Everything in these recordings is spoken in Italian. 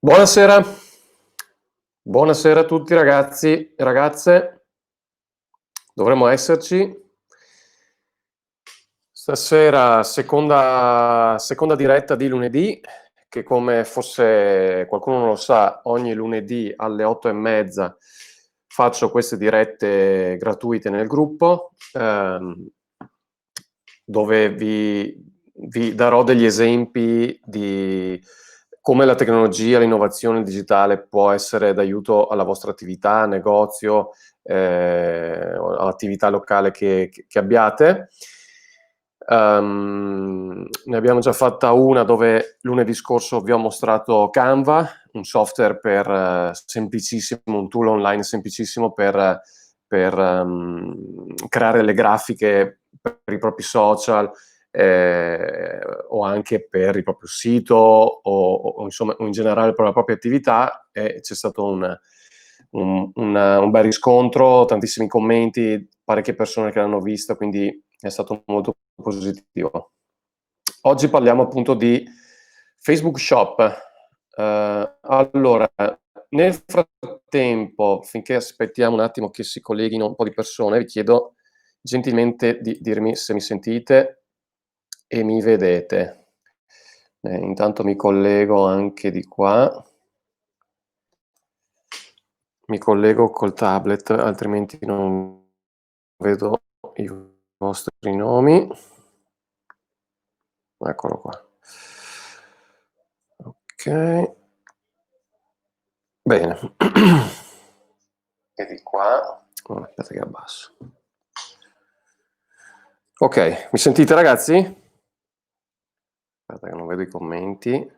Buonasera, buonasera a tutti ragazzi e ragazze, dovremmo esserci. Stasera seconda diretta di lunedì, che come forse qualcuno non lo sa, ogni lunedì alle 8:30 faccio queste dirette gratuite nel gruppo, dove vi darò degli esempi di come la tecnologia, l'innovazione digitale può essere d'aiuto alla vostra attività, negozio, o attività locale che abbiate. Ne abbiamo già fatta una dove lunedì scorso vi ho mostrato Canva, un software semplicissimo, un tool online semplicissimo per creare le grafiche per i propri social, o anche per il proprio sito o insomma o in generale per la propria attività, e c'è stato un bel riscontro, tantissimi commenti, parecchie persone che l'hanno vista, quindi è stato molto positivo. Oggi parliamo appunto di Facebook Shop. Allora, nel frattempo, finché aspettiamo un attimo che si colleghino un po' di persone, vi chiedo gentilmente di dirmi se mi sentite e mi vedete. Intanto mi collego anche di qua. Mi collego col tablet, altrimenti non vedo i vostri nomi. Eccolo qua. Ok. Bene. E di qua. Oh, aspetta che abbasso. Ok, mi sentite ragazzi? Aspetta che non vedo i commenti.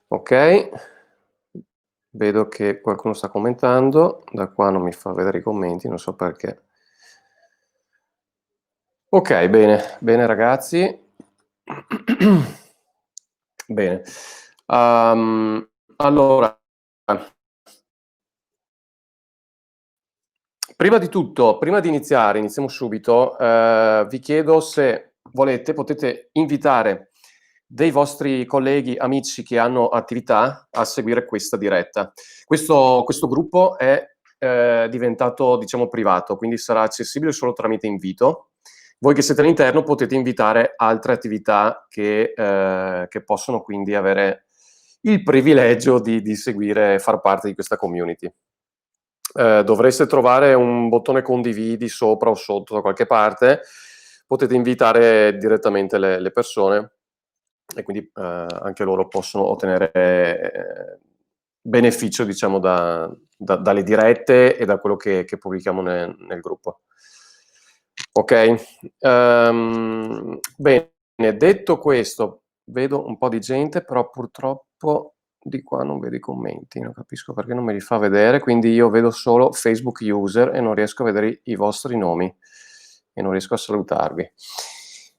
Ok, vedo che qualcuno sta commentando, da qua non mi fa vedere i commenti, non so perché. Ok, bene ragazzi. Bene. Allora, prima di tutto, prima di iniziare, iniziamo subito, vi chiedo se volete, potete invitare dei vostri colleghi, amici che hanno attività a seguire questa diretta. Questo gruppo è diventato, diciamo, privato, quindi sarà accessibile solo tramite invito. Voi che siete all'interno potete invitare altre attività che possono quindi avere il privilegio di seguire e far parte di questa community. Dovreste trovare un bottone condividi sopra o sotto da qualche parte, potete invitare direttamente le persone e quindi anche loro possono ottenere beneficio, diciamo, dalle dirette e da quello che pubblichiamo nel gruppo. Ok, bene, detto questo, vedo un po' di gente, però purtroppo di qua non vedo i commenti, non capisco perché non me li fa vedere, quindi io vedo solo Facebook user e non riesco a vedere i vostri nomi e non riesco a salutarvi.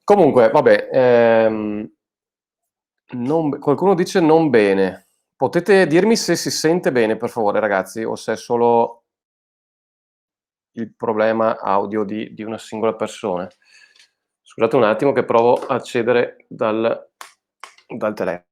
Comunque, vabbè, qualcuno dice non bene. Potete dirmi se si sente bene, per favore, ragazzi, o se è solo il problema audio di una singola persona. Scusate un attimo che provo a accedere dal telefono.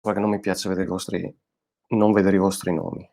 Perché non mi piace non vedere i vostri nomi.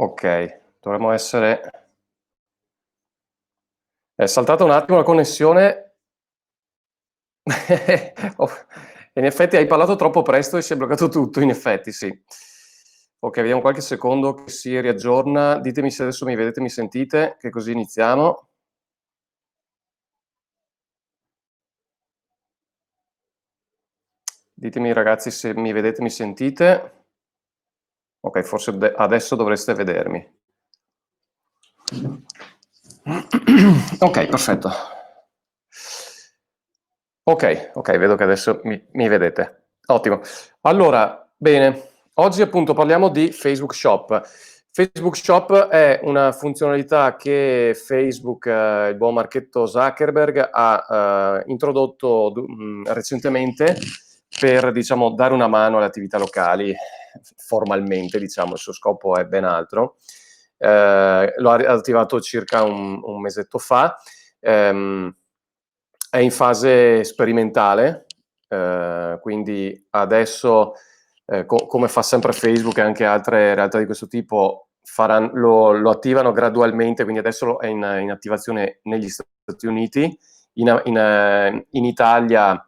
Ok, dovremmo essere... È saltata un attimo la connessione. Oh, in effetti hai parlato troppo presto e si è bloccato tutto, in effetti, sì. Ok, vediamo qualche secondo che si riaggiorna. Ditemi se adesso mi vedete, mi sentite, che così iniziamo. Ditemi ragazzi se mi vedete, mi sentite. Ok, forse adesso dovreste vedermi. Ok, perfetto. Ok, vedo che adesso mi vedete. Ottimo. Allora, bene, oggi appunto parliamo di Facebook Shop. Facebook Shop è una funzionalità che Facebook, il buon Marchetto Zuckerberg, ha introdotto recentemente per, diciamo, dare una mano alle attività locali. Formalmente, diciamo, il suo scopo è ben altro. L'ho attivato circa un mesetto fa. È in fase sperimentale, quindi adesso, come fa sempre Facebook e anche altre realtà di questo tipo, lo attivano gradualmente, quindi adesso è in attivazione negli Stati Uniti, in Italia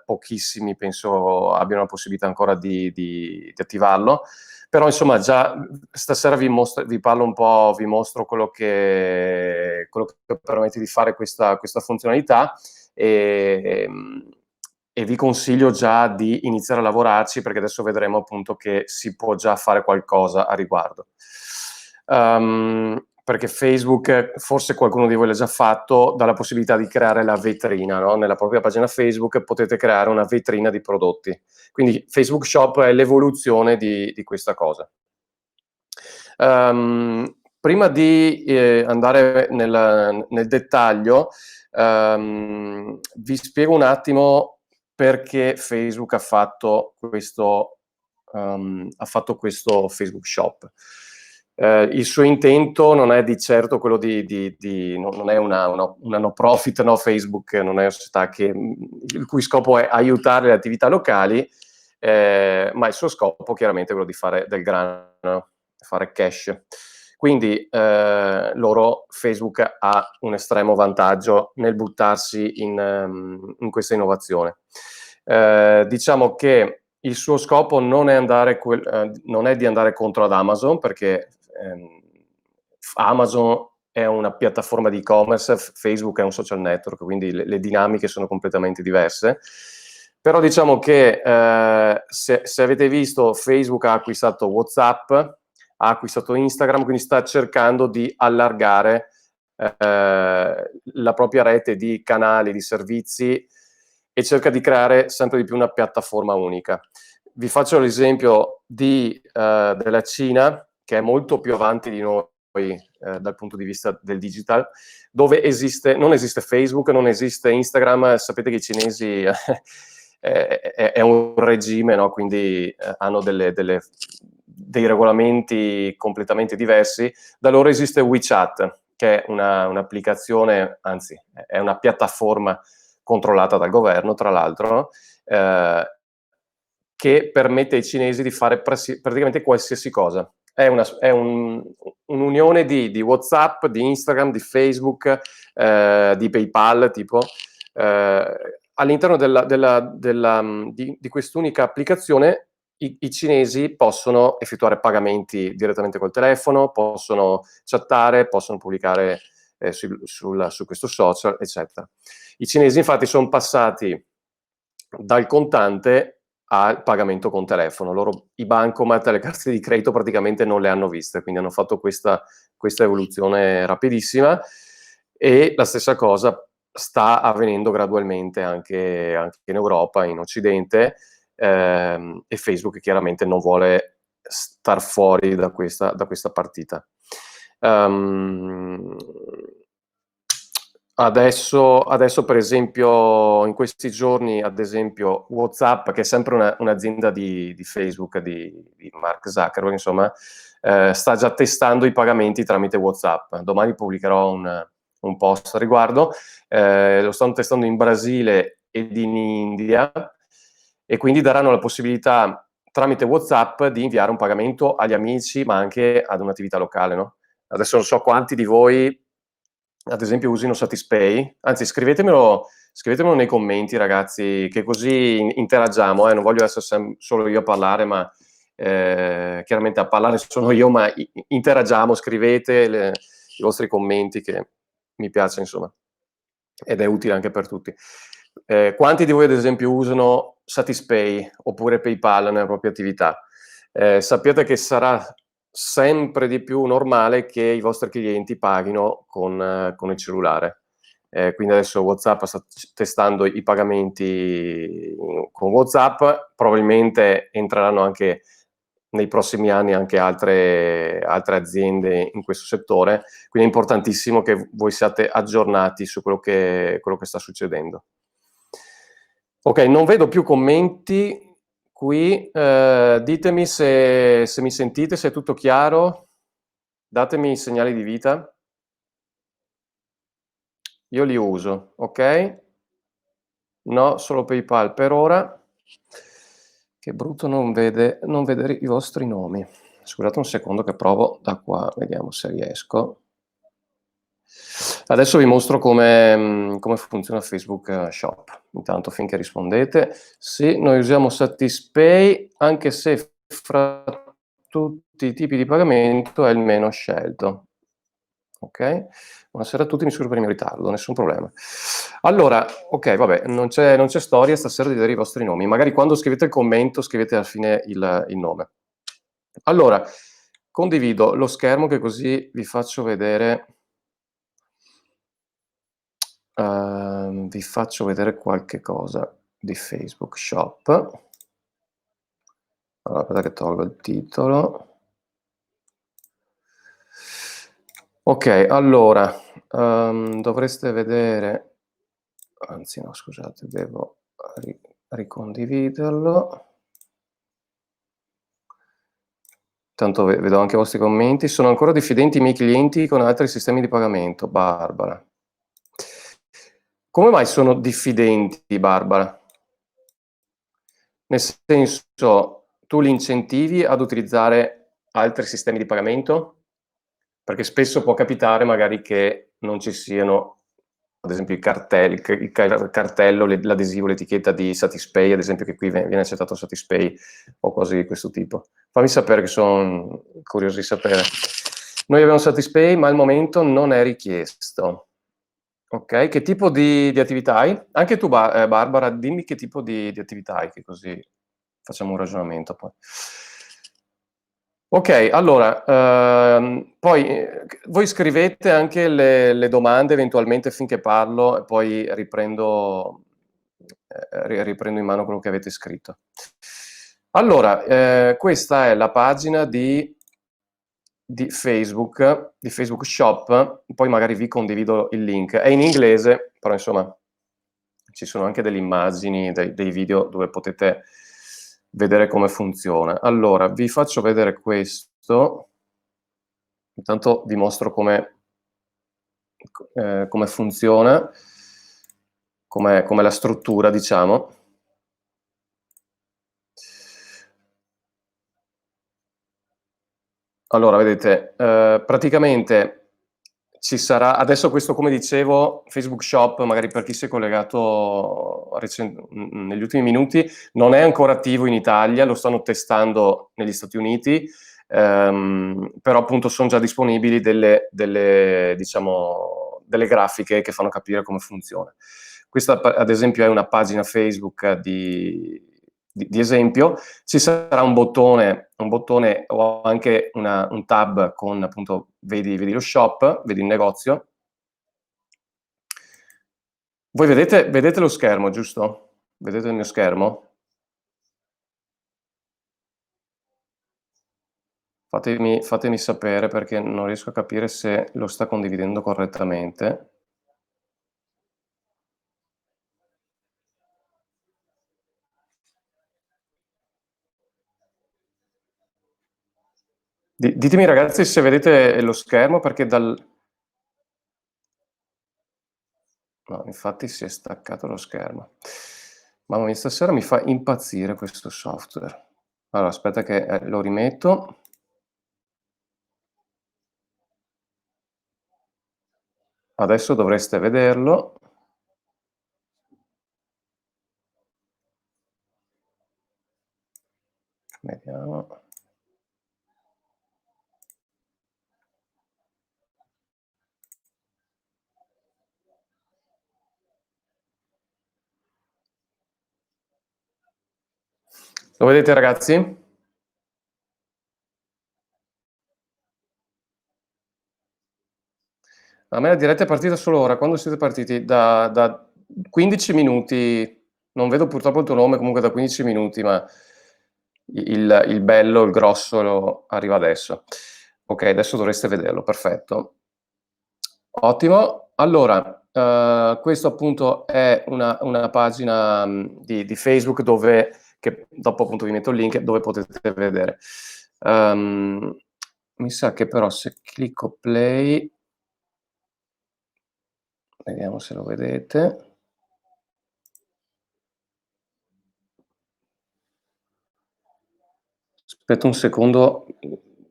pochissimi penso abbiano la possibilità ancora di attivarlo, però insomma già stasera vi parlo un po', vi mostro quello che permette di fare questa funzionalità e vi consiglio già di iniziare a lavorarci, perché adesso vedremo appunto che si può già fare qualcosa a riguardo. Perché Facebook, forse qualcuno di voi l'ha già fatto, dà la possibilità di creare la vetrina, no? Nella propria pagina Facebook potete creare una vetrina di prodotti. Quindi Facebook Shop è l'evoluzione di questa cosa. Prima di andare nel dettaglio, vi spiego un attimo perché Facebook ha fatto questo Facebook Shop. Il suo intento non è di certo quello non è una no profit, no? Facebook non è una società il cui scopo è aiutare le attività locali, ma il suo scopo chiaramente è quello di fare del grano, fare cash. Quindi Facebook ha un estremo vantaggio nel buttarsi in questa innovazione. Diciamo che il suo scopo non è di andare contro ad Amazon, perché Amazon è una piattaforma di e-commerce, Facebook è un social network, quindi le dinamiche sono completamente diverse. Però diciamo che se avete visto, Facebook ha acquistato WhatsApp, ha acquistato Instagram, quindi sta cercando di allargare la propria rete di canali, di servizi, e cerca di creare sempre di più una piattaforma unica. Vi faccio l'esempio della Cina, che è molto più avanti di noi dal punto di vista del digital, dove non esiste Facebook, non esiste Instagram. Sapete che i cinesi è un regime, no? Quindi hanno dei regolamenti completamente diversi. Da loro esiste WeChat, che è un'applicazione, anzi è una piattaforma controllata dal governo, tra l'altro, che permette ai cinesi di fare praticamente qualsiasi cosa. È un'unione di WhatsApp, di Instagram, di Facebook, di PayPal, tipo. All'interno di quest'unica applicazione i cinesi possono effettuare pagamenti direttamente col telefono, possono chattare, possono pubblicare su questo social, eccetera. I cinesi infatti sono passati dal contante al pagamento con telefono. I bancomat e le carte di credito praticamente non le hanno viste, quindi hanno fatto questa evoluzione rapidissima, e la stessa cosa sta avvenendo gradualmente anche in Europa, in Occidente, e Facebook chiaramente non vuole star fuori da questa partita. Adesso per esempio, in questi giorni, ad esempio, WhatsApp, che è sempre un'azienda di Facebook, di Mark Zuckerberg, insomma, sta già testando i pagamenti tramite WhatsApp. Domani pubblicherò un post a riguardo. Lo stanno testando in Brasile ed in India, e quindi daranno la possibilità tramite WhatsApp di inviare un pagamento agli amici, ma anche ad un'attività locale, no? Adesso non so quanti di voi, ad esempio, usino Satispay, anzi scrivetemelo nei commenti, ragazzi, che così interagiamo, non voglio essere solo io a parlare, ma chiaramente a parlare sono io, ma interagiamo, scrivete i vostri commenti, che mi piace, insomma, ed è utile anche per tutti. Quanti di voi, ad esempio, usano Satispay oppure PayPal nella propria attività? Sappiate che sarà sempre di più normale che i vostri clienti paghino con il cellulare. Quindi adesso WhatsApp sta testando i pagamenti con WhatsApp, probabilmente entreranno anche nei prossimi anni anche altre aziende in questo settore, quindi è importantissimo che voi siate aggiornati su quello che sta succedendo. Ok, non vedo più commenti qui, ditemi se mi sentite, se è tutto chiaro, datemi i segnali di vita. Io li uso, ok? No, solo PayPal per ora. Che brutto non vedere i vostri nomi. Scusate un secondo che provo da qua, vediamo se riesco. Adesso vi mostro come funziona Facebook Shop. Intanto finché rispondete. Sì, noi usiamo Satispay, anche se fra tutti i tipi di pagamento è il meno scelto. Ok? Buonasera a tutti, mi scuso per il mio ritardo, nessun problema. Allora, ok, vabbè, non c'è storia stasera di vedere i vostri nomi. Magari quando scrivete il commento scrivete alla fine il nome. Allora, condivido lo schermo che così vi faccio vedere qualche cosa di Facebook Shop. Allora, aspetta che tolgo il titolo. Ok, allora, dovreste vedere, anzi no, scusate, devo ricondividerlo. Tanto vedo anche i vostri commenti. Sono ancora diffidenti i miei clienti con altri sistemi di pagamento, Barbara. Come mai sono diffidenti, Barbara? Nel senso, tu li incentivi ad utilizzare altri sistemi di pagamento? Perché spesso può capitare magari che non ci siano, ad esempio, il cartello, l'adesivo, l'etichetta di Satispay, ad esempio, che qui viene accettato Satispay o cose di questo tipo. Fammi sapere, che sono curioso di sapere. Noi abbiamo Satispay, ma al momento non è richiesto. Ok, che tipo di attività hai? Anche tu, Barbara, dimmi che tipo di attività hai, che così facciamo un ragionamento poi. Ok, allora, poi voi scrivete anche le domande eventualmente finché parlo e poi riprendo in mano quello che avete scritto. Allora, questa è la pagina di Facebook Shop, poi magari vi condivido il link. È in inglese, però insomma ci sono anche delle immagini, dei video dove potete vedere come funziona. Allora, vi faccio vedere questo. Intanto vi mostro come funziona, com'è la struttura, diciamo. Allora, vedete, praticamente ci sarà, adesso questo, come dicevo, Facebook Shop, magari per chi si è collegato negli ultimi minuti, non è ancora attivo in Italia, lo stanno testando negli Stati Uniti, però appunto sono già disponibili diciamo, delle grafiche che fanno capire come funziona. Questa, ad esempio, è una pagina Facebook di esempio. Ci sarà un bottone o anche un tab con, appunto, vedi lo shop, vedi il negozio. Voi vedete lo schermo, giusto? Vedete il mio schermo? Fatemi sapere, perché non riesco a capire se lo sta condividendo correttamente. Ditemi, ragazzi, se vedete lo schermo, perché no, infatti si è staccato lo schermo. Mamma mia, stasera mi fa impazzire questo software. Allora, aspetta che lo rimetto. Adesso dovreste vederlo. Vediamo. Lo vedete, ragazzi? A me la diretta è partita solo ora. Quando siete partiti? Da 15 minuti. Non vedo purtroppo il tuo nome, comunque da 15 minuti, ma il bello, il grosso arriva adesso. Ok, adesso dovreste vederlo, perfetto. Ottimo. Allora, questo appunto è una pagina di Facebook che dopo appunto vi metto il link, dove potete vedere. Mi sa che però se clicco play, vediamo se lo vedete. Aspetta un secondo,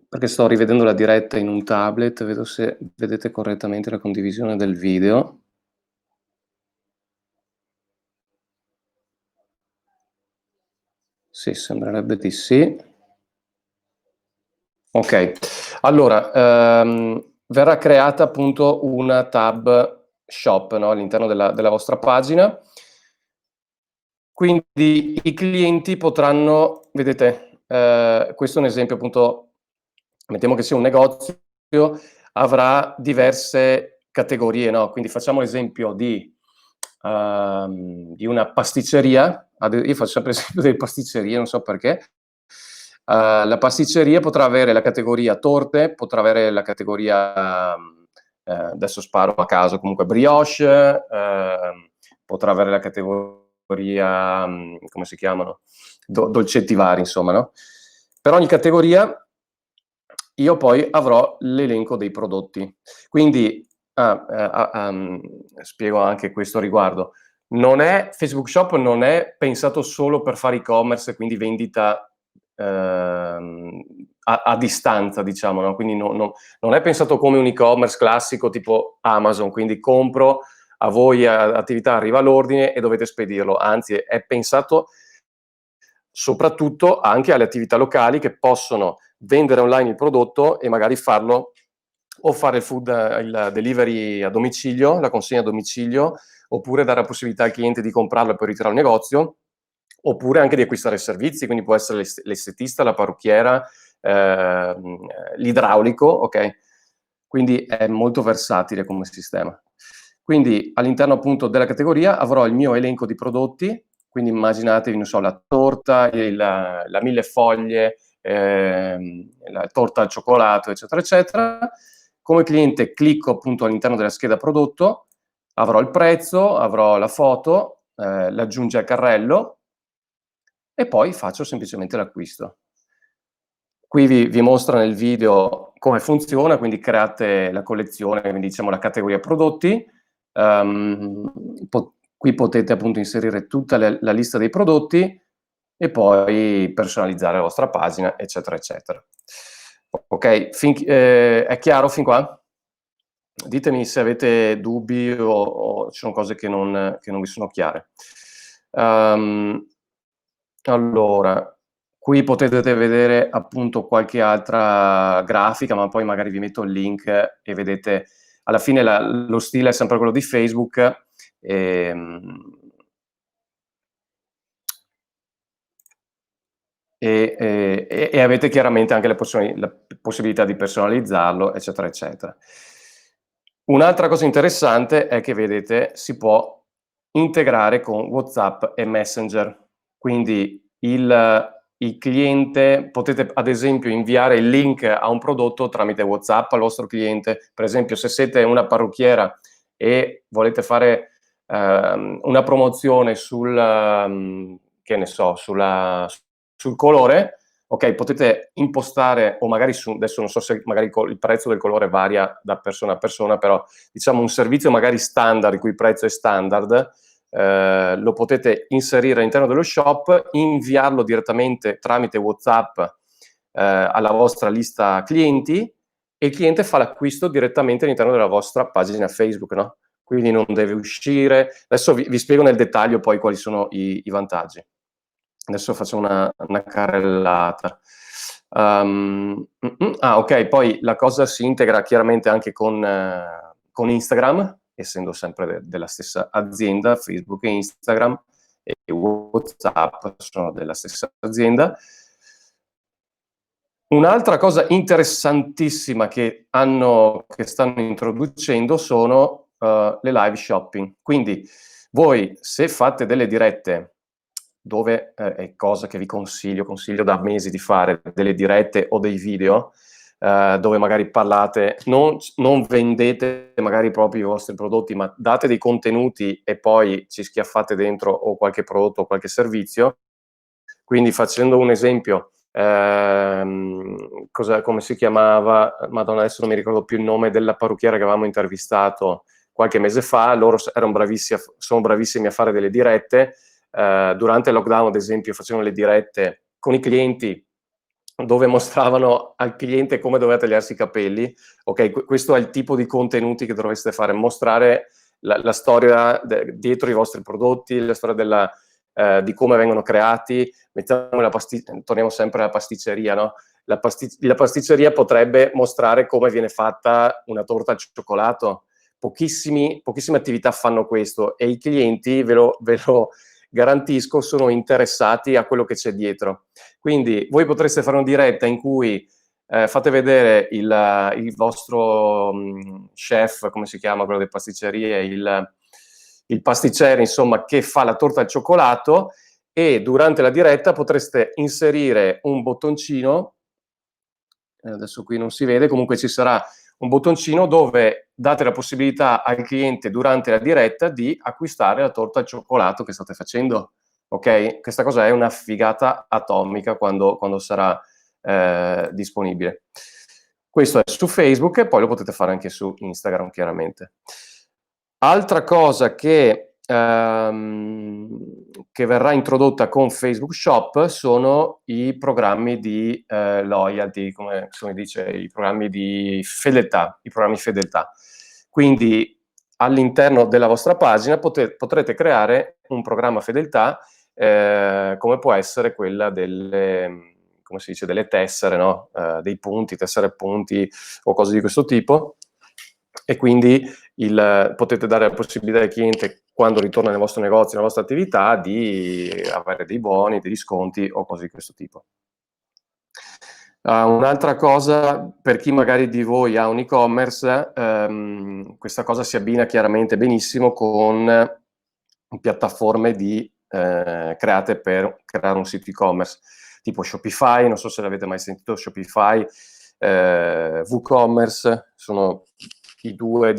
perché sto rivedendo la diretta in un tablet, vedo se vedete correttamente la condivisione del video. Sì, sembrerebbe di sì. Ok, allora, verrà creata appunto una tab shop, no, all'interno della vostra pagina. Quindi i clienti potranno, vedete, questo è un esempio appunto, mettiamo che sia un negozio, avrà diverse categorie, no? Quindi facciamo l'esempio di una pasticceria, io faccio sempre l'esempio delle pasticcerie, non so perché. La pasticceria potrà avere la categoria torte, potrà avere la categoria, adesso sparo a caso, comunque brioche, potrà avere la categoria, come si chiamano? Dolcetti vari, insomma, no? Per ogni categoria io poi avrò l'elenco dei prodotti. Quindi, spiego anche questo a riguardo. Facebook Shop non è pensato solo per fare e-commerce, quindi vendita a distanza, diciamo, no? Quindi non è pensato come un e-commerce classico tipo Amazon, quindi compro, a voi attività arriva l'ordine e dovete spedirlo, anzi è pensato soprattutto anche alle attività locali che possono vendere online il prodotto e magari farlo o fare il delivery a domicilio, la consegna a domicilio, oppure dare la possibilità al cliente di comprarlo e poi ritirare al negozio, oppure anche di acquistare servizi, quindi può essere l'estetista, la parrucchiera, l'idraulico, ok? Quindi è molto versatile come sistema. Quindi all'interno appunto della categoria avrò il mio elenco di prodotti, quindi immaginatevi, non so, la torta, la millefoglie, la torta al cioccolato, eccetera, eccetera. Come cliente clicco appunto all'interno della scheda prodotto, avrò il prezzo, avrò la foto, l'aggiungi al carrello e poi faccio semplicemente l'acquisto. Qui vi mostro nel video come funziona, quindi create la collezione, quindi diciamo la categoria prodotti. Qui potete appunto inserire tutta la lista dei prodotti e poi personalizzare la vostra pagina, eccetera, eccetera. Ok, è chiaro fin qua? Ditemi se avete dubbi o ci sono cose che non vi sono chiare. Allora, qui potete vedere appunto qualche altra grafica, ma poi magari vi metto il link e vedete, alla fine lo stile è sempre quello di Facebook. E avete chiaramente anche la possibilità di personalizzarlo, eccetera, eccetera. Un'altra cosa interessante è che, vedete, si può integrare con WhatsApp e Messenger. Quindi il cliente, potete ad esempio inviare il link a un prodotto tramite WhatsApp al vostro cliente. Per esempio, se siete una parrucchiera e volete fare una promozione che ne so, sul colore, ok, potete impostare, o magari adesso non so se magari il prezzo del colore varia da persona a persona, però diciamo un servizio magari standard, il cui prezzo è standard, lo potete inserire all'interno dello shop, inviarlo direttamente tramite WhatsApp alla vostra lista clienti, e il cliente fa l'acquisto direttamente all'interno della vostra pagina Facebook, no? Quindi non deve uscire. Adesso vi spiego nel dettaglio poi quali sono i vantaggi. Adesso faccio una carrellata. Ok, poi la cosa si integra chiaramente anche con Instagram, essendo sempre della stessa azienda. Facebook e Instagram e WhatsApp sono della stessa azienda. Un'altra cosa interessantissima che stanno introducendo sono le live shopping. Quindi voi, se fate delle dirette, dove è cosa che vi consiglio da mesi di fare, delle dirette o dei video, dove magari parlate, non vendete magari proprio i vostri prodotti, ma date dei contenuti e poi ci schiaffate dentro o qualche prodotto o qualche servizio. Quindi, facendo un esempio, come si chiamava? Madonna, adesso non mi ricordo più il nome della parrucchiera che avevamo intervistato qualche mese fa. Loro sono bravissimi a fare delle dirette. Durante il lockdown, ad esempio, facevano le dirette con i clienti, dove mostravano al cliente come doveva tagliarsi i capelli. Ok, questo è il tipo di contenuti che dovreste fare: mostrare la storia dietro i vostri prodotti, la storia di come vengono creati. Torniamo sempre alla pasticceria, no? La pasticceria potrebbe mostrare come viene fatta una torta al cioccolato. Pochissime attività fanno questo, e i clienti, ve lo garantisco, sono interessati a quello che c'è dietro. Quindi voi potreste fare una diretta in cui fate vedere il vostro chef, come si chiama, quello delle pasticcerie, il pasticcere, insomma, che fa la torta al cioccolato, e durante la diretta potreste inserire un bottoncino, adesso qui non si vede, comunque ci sarà un bottoncino dove date la possibilità al cliente durante la diretta di acquistare la torta al cioccolato che state facendo. Ok? Questa cosa è una figata atomica quando sarà disponibile. Questo è su Facebook, e poi lo potete fare anche su Instagram, chiaramente. Altra cosa che verrà introdotta con Facebook Shop sono i programmi di loyalty, come si dice, i programmi di fedeltà, Quindi all'interno della vostra pagina potrete creare un programma fedeltà, come può essere quella come si dice, delle tessere, no? Dei punti, tessere punti o cose di questo tipo. E quindi potete dare la possibilità al cliente, quando ritorna nel vostro negozio, nella vostra attività, di avere dei buoni, degli sconti o cose di questo tipo. Un'altra cosa, per chi magari di voi ha un e-commerce, questa cosa si abbina chiaramente benissimo con piattaforme create per creare un sito e-commerce, tipo Shopify. Non so se l'avete mai sentito, Shopify, WooCommerce, sono le due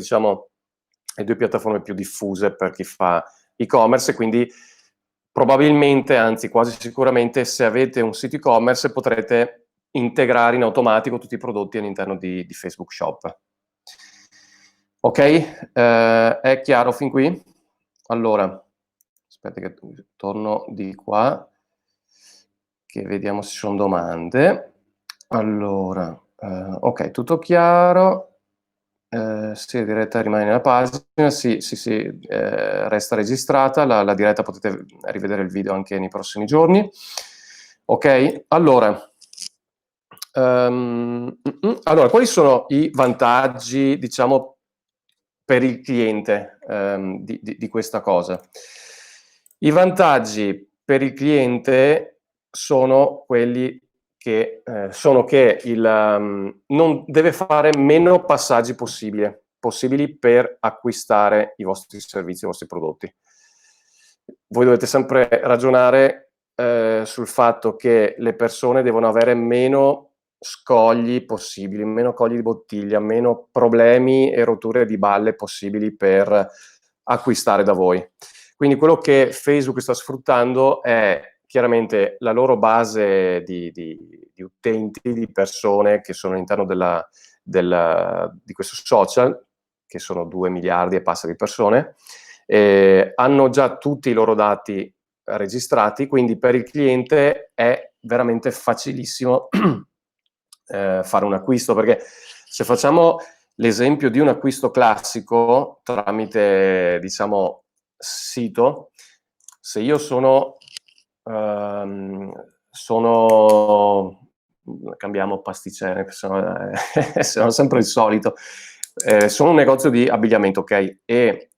piattaforme più diffuse per chi fa e-commerce. Quindi probabilmente, anzi quasi sicuramente, se avete un sito e-commerce potrete integrare in automatico tutti i prodotti all'interno di Facebook Shop. Ok? È chiaro fin qui? Allora, aspetta che torno di qua, che vediamo se ci sono domande. Allora, ok, tutto chiaro. Sì, la diretta rimane nella pagina, sì, resta registrata, la diretta potete rivedere il video anche nei prossimi giorni. Ok, allora, quali sono i vantaggi, diciamo, per il cliente di questa cosa? I vantaggi per il cliente sono quelli che non deve fare meno passaggi possibili per acquistare i vostri servizi, i vostri prodotti. Voi dovete sempre ragionare sul fatto che le persone devono avere meno scogli possibili, meno colli di bottiglia, meno problemi e rotture di balle possibili per acquistare da voi. Quindi quello che Facebook sta sfruttando è chiaramente la loro base di utenti, di persone che sono all'interno di questo social, che sono 2 miliardi e passa di persone, hanno già tutti i loro dati registrati, quindi per il cliente è veramente facilissimo fare un acquisto, perché se facciamo l'esempio di un acquisto classico tramite, diciamo, sito, se io sono cambiamo pasticcere, sono sempre il solito. Sono un negozio di abbigliamento, ok? E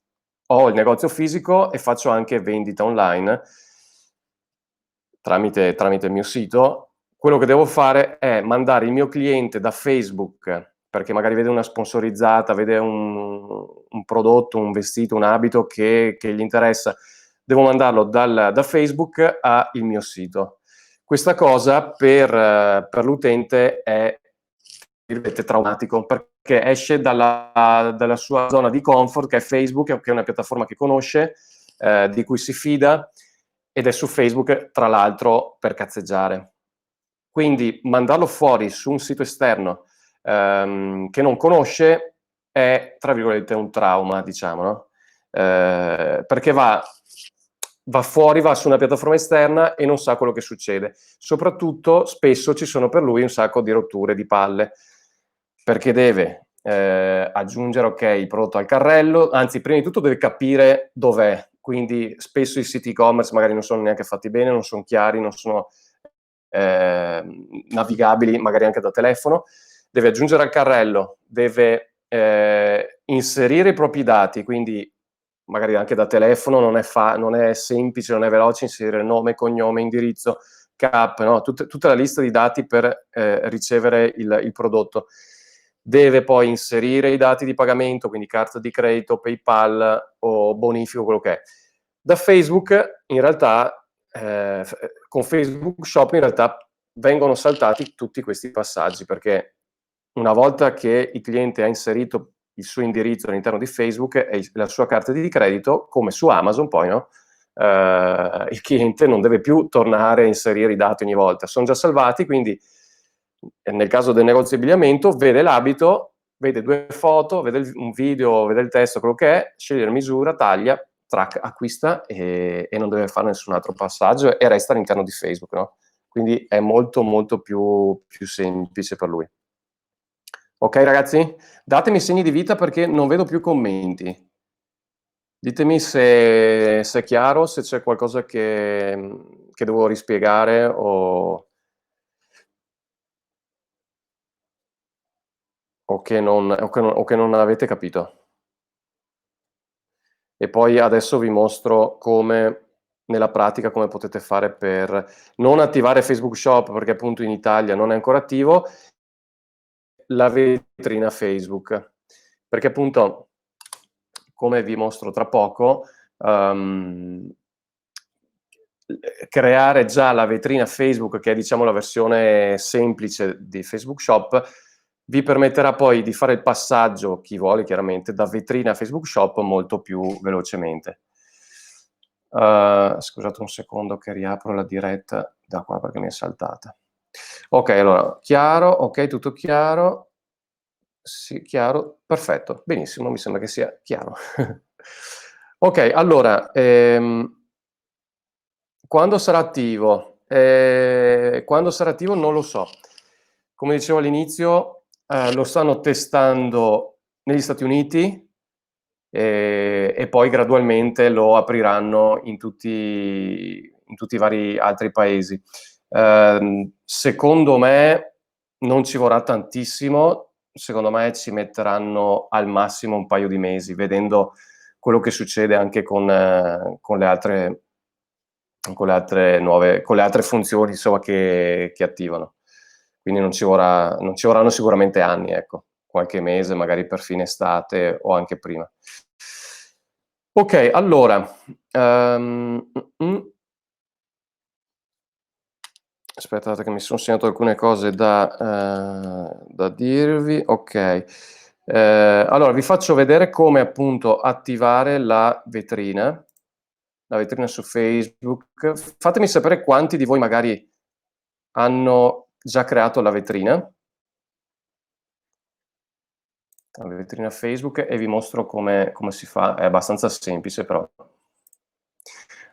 ho il negozio fisico e faccio anche vendita online tramite il mio sito. Quello che devo fare è mandare il mio cliente da Facebook, perché magari vede una sponsorizzata, vede un prodotto, un vestito, un abito che gli interessa. Devo mandarlo da Facebook al mio sito. Questa cosa per l'utente è traumatico, perché esce dalla sua zona di comfort, che è Facebook, che è una piattaforma che conosce, di cui si fida, ed è su Facebook, tra l'altro, per cazzeggiare. Quindi mandarlo fuori su un sito esterno che non conosce è, tra virgolette, un trauma, diciamo, no? Perché va fuori, va su una piattaforma esterna e non sa quello che succede. Soprattutto, spesso ci sono per lui un sacco di rotture di palle, perché deve aggiungere, ok, il prodotto al carrello, anzi, prima di tutto deve capire dov'è. Quindi spesso i siti e-commerce magari non sono neanche fatti bene, non sono chiari, non sono navigabili magari anche da telefono. Deve aggiungere al carrello, deve inserire i propri dati, quindi magari anche da telefono non è semplice, non è veloce inserire nome, cognome, indirizzo, CAP, no? Tutta la lista di dati per ricevere il prodotto. Deve poi inserire i dati di pagamento, quindi carta di credito, PayPal o bonifico, quello che è. Da Facebook, in realtà, con Facebook Shop, in realtà vengono saltati tutti questi passaggi, perché una volta che il cliente ha inserito il suo indirizzo all'interno di Facebook e la sua carta di credito, come su Amazon poi, no? Il cliente non deve più tornare a inserire i dati ogni volta, sono già salvati, quindi nel caso del negozio di abbigliamento vede l'abito, vede 2 foto, vede un video, vede il testo, quello che è, sceglie la misura, taglia, track, acquista e non deve fare nessun altro passaggio e resta all'interno di Facebook, no? Quindi è molto molto più semplice per lui. Ok ragazzi? Datemi segni di vita perché non vedo più commenti. Ditemi se è chiaro, se c'è qualcosa che devo rispiegare o che non avete capito. E poi adesso vi mostro nella pratica come potete fare per non attivare Facebook Shop, perché appunto in Italia non è ancora attivo, la vetrina Facebook. Perché appunto, come vi mostro tra poco, creare già la vetrina Facebook, che è diciamo la versione semplice di Facebook Shop, vi permetterà poi di fare il passaggio, chi vuole chiaramente, da vetrina a Facebook Shop molto più velocemente. Scusate un secondo che riapro la diretta da qua perché mi è saltata. Ok, allora, chiaro, ok, tutto chiaro. Sì, chiaro, perfetto, benissimo, mi sembra che sia chiaro. Ok, allora, quando sarà attivo? Quando sarà attivo non lo so. Come dicevo all'inizio, lo stanno testando negli Stati Uniti e poi gradualmente lo apriranno in tutti i vari altri paesi. Secondo me non ci vorrà tantissimo, secondo me ci metteranno al massimo un paio di mesi, vedendo quello che succede anche con le altre funzioni, insomma, che attivano. Quindi non ci vorranno sicuramente anni, ecco, qualche mese, magari per fine estate o anche prima. Ok, allora, aspettate che mi sono segnato alcune cose da dirvi. Ok, allora vi faccio vedere come appunto attivare la vetrina su Facebook. Fatemi sapere quanti di voi magari hanno già creato la vetrina. la vetrina Facebook e vi mostro come si fa, è abbastanza semplice però.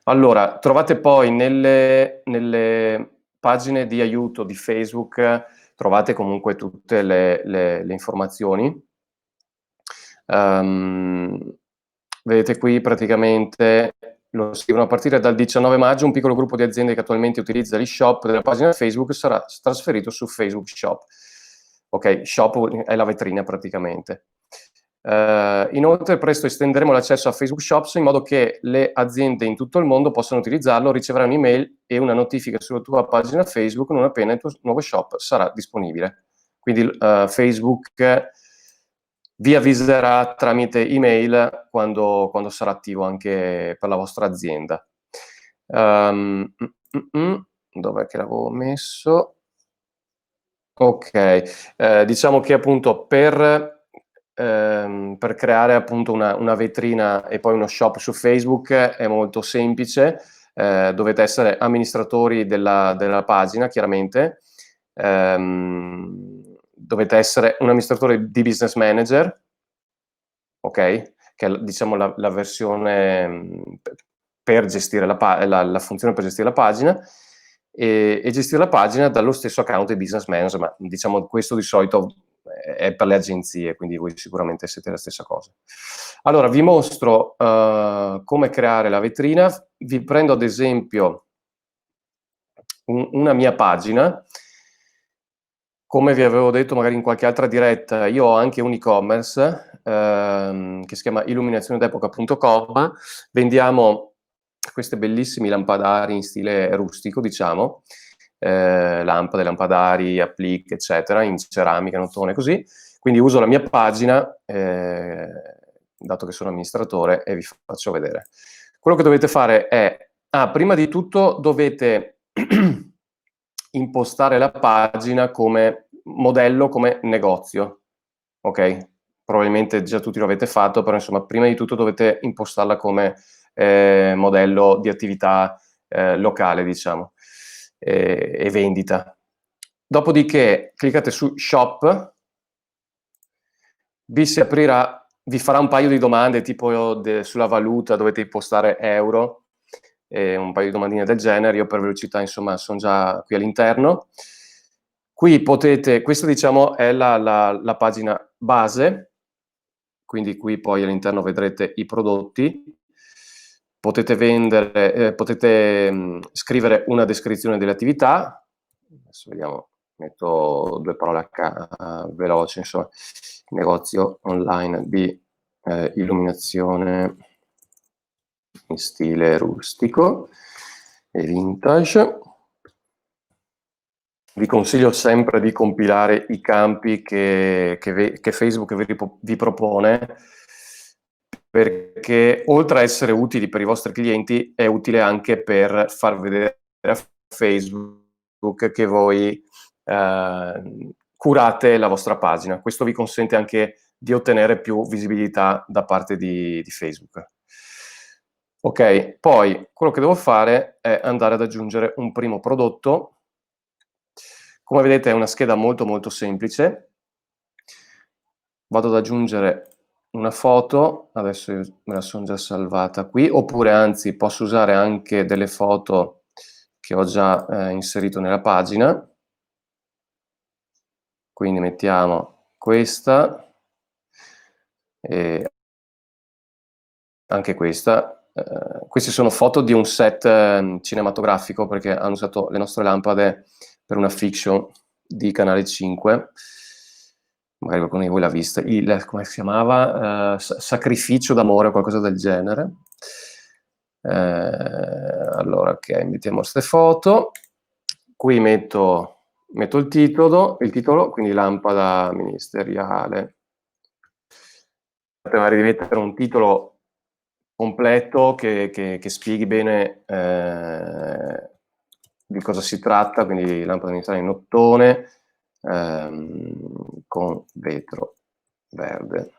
Allora, trovate poi nelle pagine di aiuto di Facebook, trovate comunque tutte le informazioni. Vedete qui praticamente lo scrivono: a partire dal 19 maggio un piccolo gruppo di aziende che attualmente utilizza l'e-shop della pagina Facebook sarà trasferito su Facebook Shop. Ok, Shop è la vetrina praticamente. Inoltre presto estenderemo l'accesso a Facebook Shops in modo che le aziende in tutto il mondo possano utilizzarlo, riceverai un'email e una notifica sulla tua pagina Facebook non appena il tuo nuovo shop sarà disponibile. Quindi Facebook vi avviserà tramite email quando sarà attivo anche per la vostra azienda. Dov'è che l'avevo messo? Ok, diciamo che appunto per creare appunto una vetrina e poi uno shop su Facebook è molto semplice. Dovete essere amministratori della pagina, chiaramente. Dovete essere un amministratore di Business Manager, ok? Che è, diciamo, la versione per gestire la funzione per gestire la pagina, e gestire la pagina dallo stesso account di Business Manager, ma diciamo questo di solito è per le agenzie, quindi voi sicuramente siete la stessa cosa. Allora, vi mostro come creare la vetrina. Vi prendo ad esempio una mia pagina. Come vi avevo detto magari in qualche altra diretta, io ho anche un e-commerce che si chiama illuminazionedepoca.com. Vendiamo queste bellissimi lampadari in stile rustico, diciamo, lampade, lampadari, applique, eccetera, in ceramica, notone, così. Quindi uso la mia pagina, dato che sono amministratore, e vi faccio vedere. Quello che dovete fare è, prima di tutto dovete impostare la pagina come modello, come negozio, ok? Probabilmente già tutti lo avete fatto, però insomma prima di tutto dovete impostarla come modello di attività locale, diciamo, e vendita. Dopodiché cliccate su Shop, vi si aprirà, vi farà un paio di domande tipo sulla valuta, dovete impostare euro, un paio di domandine del genere. Io per velocità insomma sono già qui all'interno. Qui potete, questa diciamo è la pagina base, quindi qui poi all'interno vedrete i prodotti. Potete vendere, potete scrivere una descrizione delle attività. Adesso vediamo, metto due parole veloci, insomma, negozio online di illuminazione in stile rustico e vintage. Vi consiglio sempre di compilare i campi che Facebook vi propone, perché oltre a essere utili per i vostri clienti, è utile anche per far vedere a Facebook che voi curate la vostra pagina. Questo vi consente anche di ottenere più visibilità da parte di Facebook. Ok, poi quello che devo fare è andare ad aggiungere un primo prodotto. Come vedete è una scheda molto molto semplice. Vado ad aggiungere una foto, adesso io me la sono già salvata qui, oppure anzi posso usare anche delle foto che ho già inserito nella pagina. Quindi mettiamo questa e anche questa. Queste sono foto di un set cinematografico, perché hanno usato le nostre lampade per una fiction di Canale 5. Magari qualcuno di voi l'ha vista. Come si chiamava? Sacrificio d'amore o qualcosa del genere. Allora, ok, mettiamo queste foto. Qui metto il titolo, quindi lampada ministeriale. Magari di mettere un titolo completo che spieghi bene di cosa si tratta, quindi lampada ministeriale in ottone con vetro verde.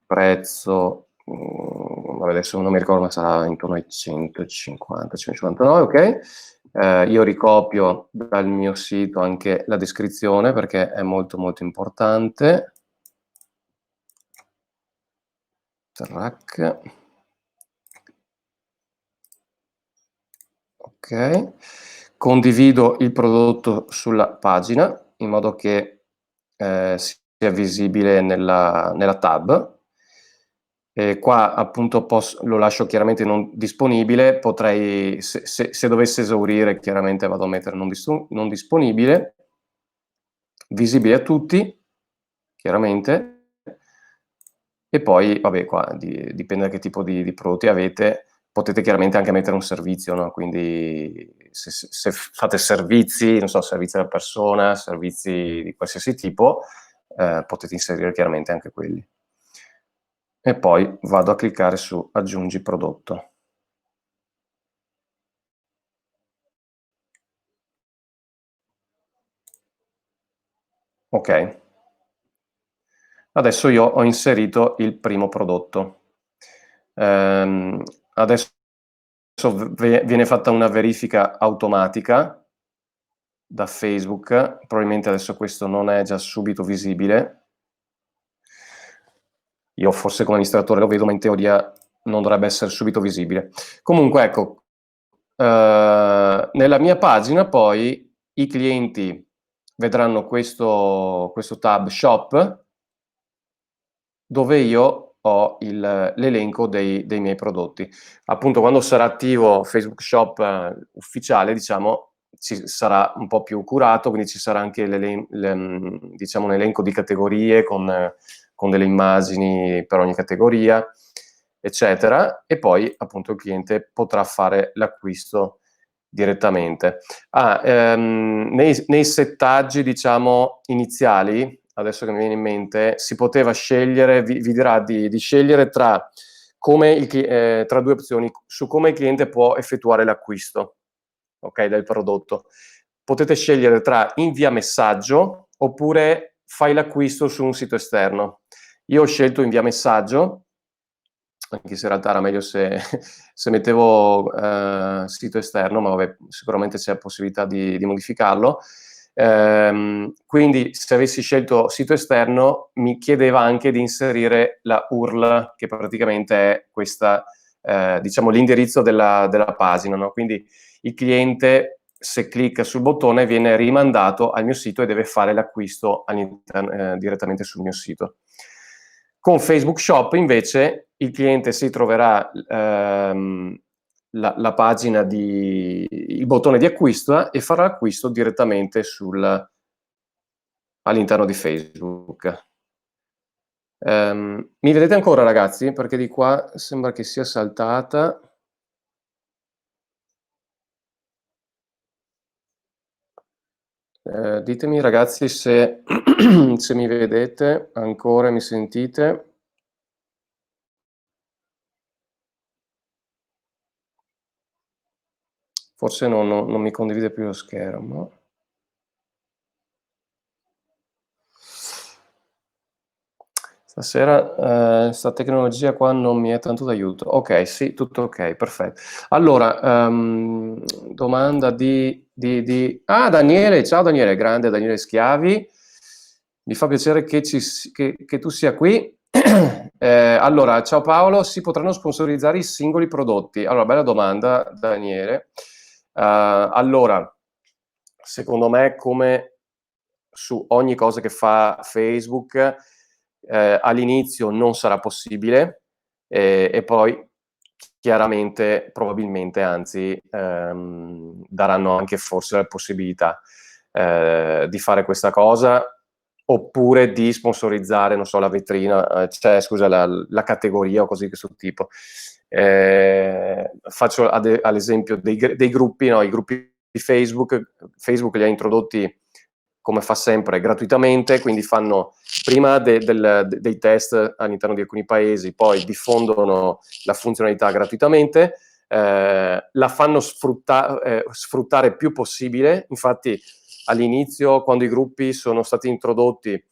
Prezzo, vabbè, adesso non mi ricordo, ma sarà intorno ai 150-159, ok? Io ricopio dal mio sito anche la descrizione perché è molto molto importante. track. Ok, condivido il prodotto sulla pagina in modo che sia visibile nella tab. E qua appunto lo lascio chiaramente non disponibile, potrei, se dovesse esaurire, chiaramente vado a mettere non disponibile, visibile a tutti, chiaramente, e poi, vabbè, qua dipende da che tipo di prodotti avete, potete chiaramente anche mettere un servizio, no? Quindi se fate servizi, non so, servizi alla persona, servizi di qualsiasi tipo, potete inserire chiaramente anche quelli. E poi vado a cliccare su aggiungi prodotto. Ok. Adesso io ho inserito il primo prodotto. Adesso viene fatta una verifica automatica da Facebook, probabilmente adesso questo non è già subito visibile. Io forse come amministratore lo vedo, ma in teoria non dovrebbe essere subito visibile. Comunque ecco, nella mia pagina poi i clienti vedranno questo tab Shop, dove io ho l'elenco dei miei prodotti. Appunto, quando sarà attivo Facebook Shop ufficiale, diciamo, ci sarà un po' più curato, quindi ci sarà anche diciamo, un elenco di categorie con delle immagini per ogni categoria, eccetera, e poi appunto il cliente potrà fare l'acquisto direttamente. Nei settaggi, diciamo, iniziali, adesso che mi viene in mente, si poteva scegliere, vi dirà di scegliere tra due opzioni, su come il cliente può effettuare l'acquisto, ok, del prodotto. Potete scegliere tra invia messaggio oppure fai l'acquisto su un sito esterno. Io ho scelto invia messaggio, anche se in realtà era meglio se mettevo sito esterno, ma vabbè, sicuramente c'è possibilità di modificarlo. Quindi se avessi scelto sito esterno mi chiedeva anche di inserire la URL, che praticamente è questa, diciamo, l'indirizzo della pagina, no? Quindi il cliente, se clicca sul bottone, viene rimandato al mio sito e deve fare l'acquisto direttamente sul mio sito. Con Facebook Shop invece il cliente si troverà la pagina il bottone di acquisto e farà l'acquisto direttamente all'interno di Facebook. Mi vedete ancora, ragazzi? Perché di qua sembra che sia saltata. Ditemi, ragazzi, se mi vedete ancora, mi sentite. Forse non mi condivide più lo schermo. Stasera sta tecnologia qua non mi è tanto d'aiuto. Ok, sì, tutto ok, perfetto. Allora, domanda Ah, Daniele, ciao Daniele, grande Daniele Schiavi. Mi fa piacere che tu sia qui. Allora, ciao Paolo, si potranno sponsorizzare i singoli prodotti? Allora, bella domanda, Daniele. Allora, secondo me, come su ogni cosa che fa Facebook, all'inizio non sarà possibile e poi chiaramente, probabilmente, anzi, daranno anche forse la possibilità di fare questa cosa oppure di sponsorizzare, non so, la vetrina, cioè, scusa, la categoria o così di questo tipo. Faccio ad esempio dei gruppi, no? I gruppi di Facebook li ha introdotti, come fa sempre, gratuitamente, quindi fanno prima dei test all'interno di alcuni paesi, poi diffondono la funzionalità gratuitamente, la fanno sfruttare più possibile. Infatti all'inizio, quando i gruppi sono stati introdotti,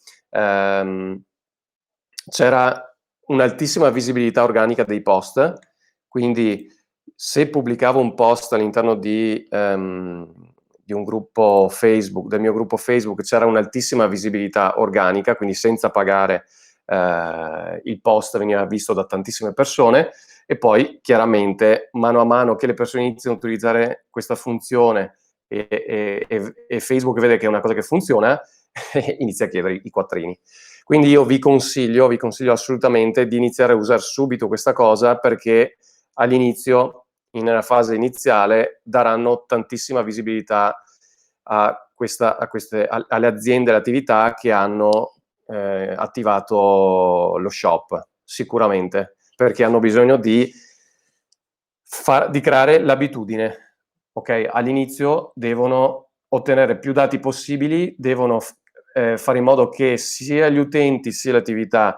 c'era un'altissima visibilità organica dei post, quindi se pubblicavo un post all'interno di un gruppo Facebook, del mio gruppo Facebook, c'era un'altissima visibilità organica, quindi senza pagare il post veniva visto da tantissime persone, e poi chiaramente mano a mano che le persone iniziano a utilizzare questa funzione e Facebook vede che è una cosa che funziona, inizia a chiedere i quattrini. Quindi io vi consiglio assolutamente di iniziare a usare subito questa cosa, perché all'inizio, nella fase iniziale, daranno tantissima visibilità alle aziende, alle attività che hanno attivato lo shop, sicuramente, perché hanno bisogno di creare l'abitudine. Ok? All'inizio devono ottenere più dati possibili, devono fare in modo che sia gli utenti sia le attività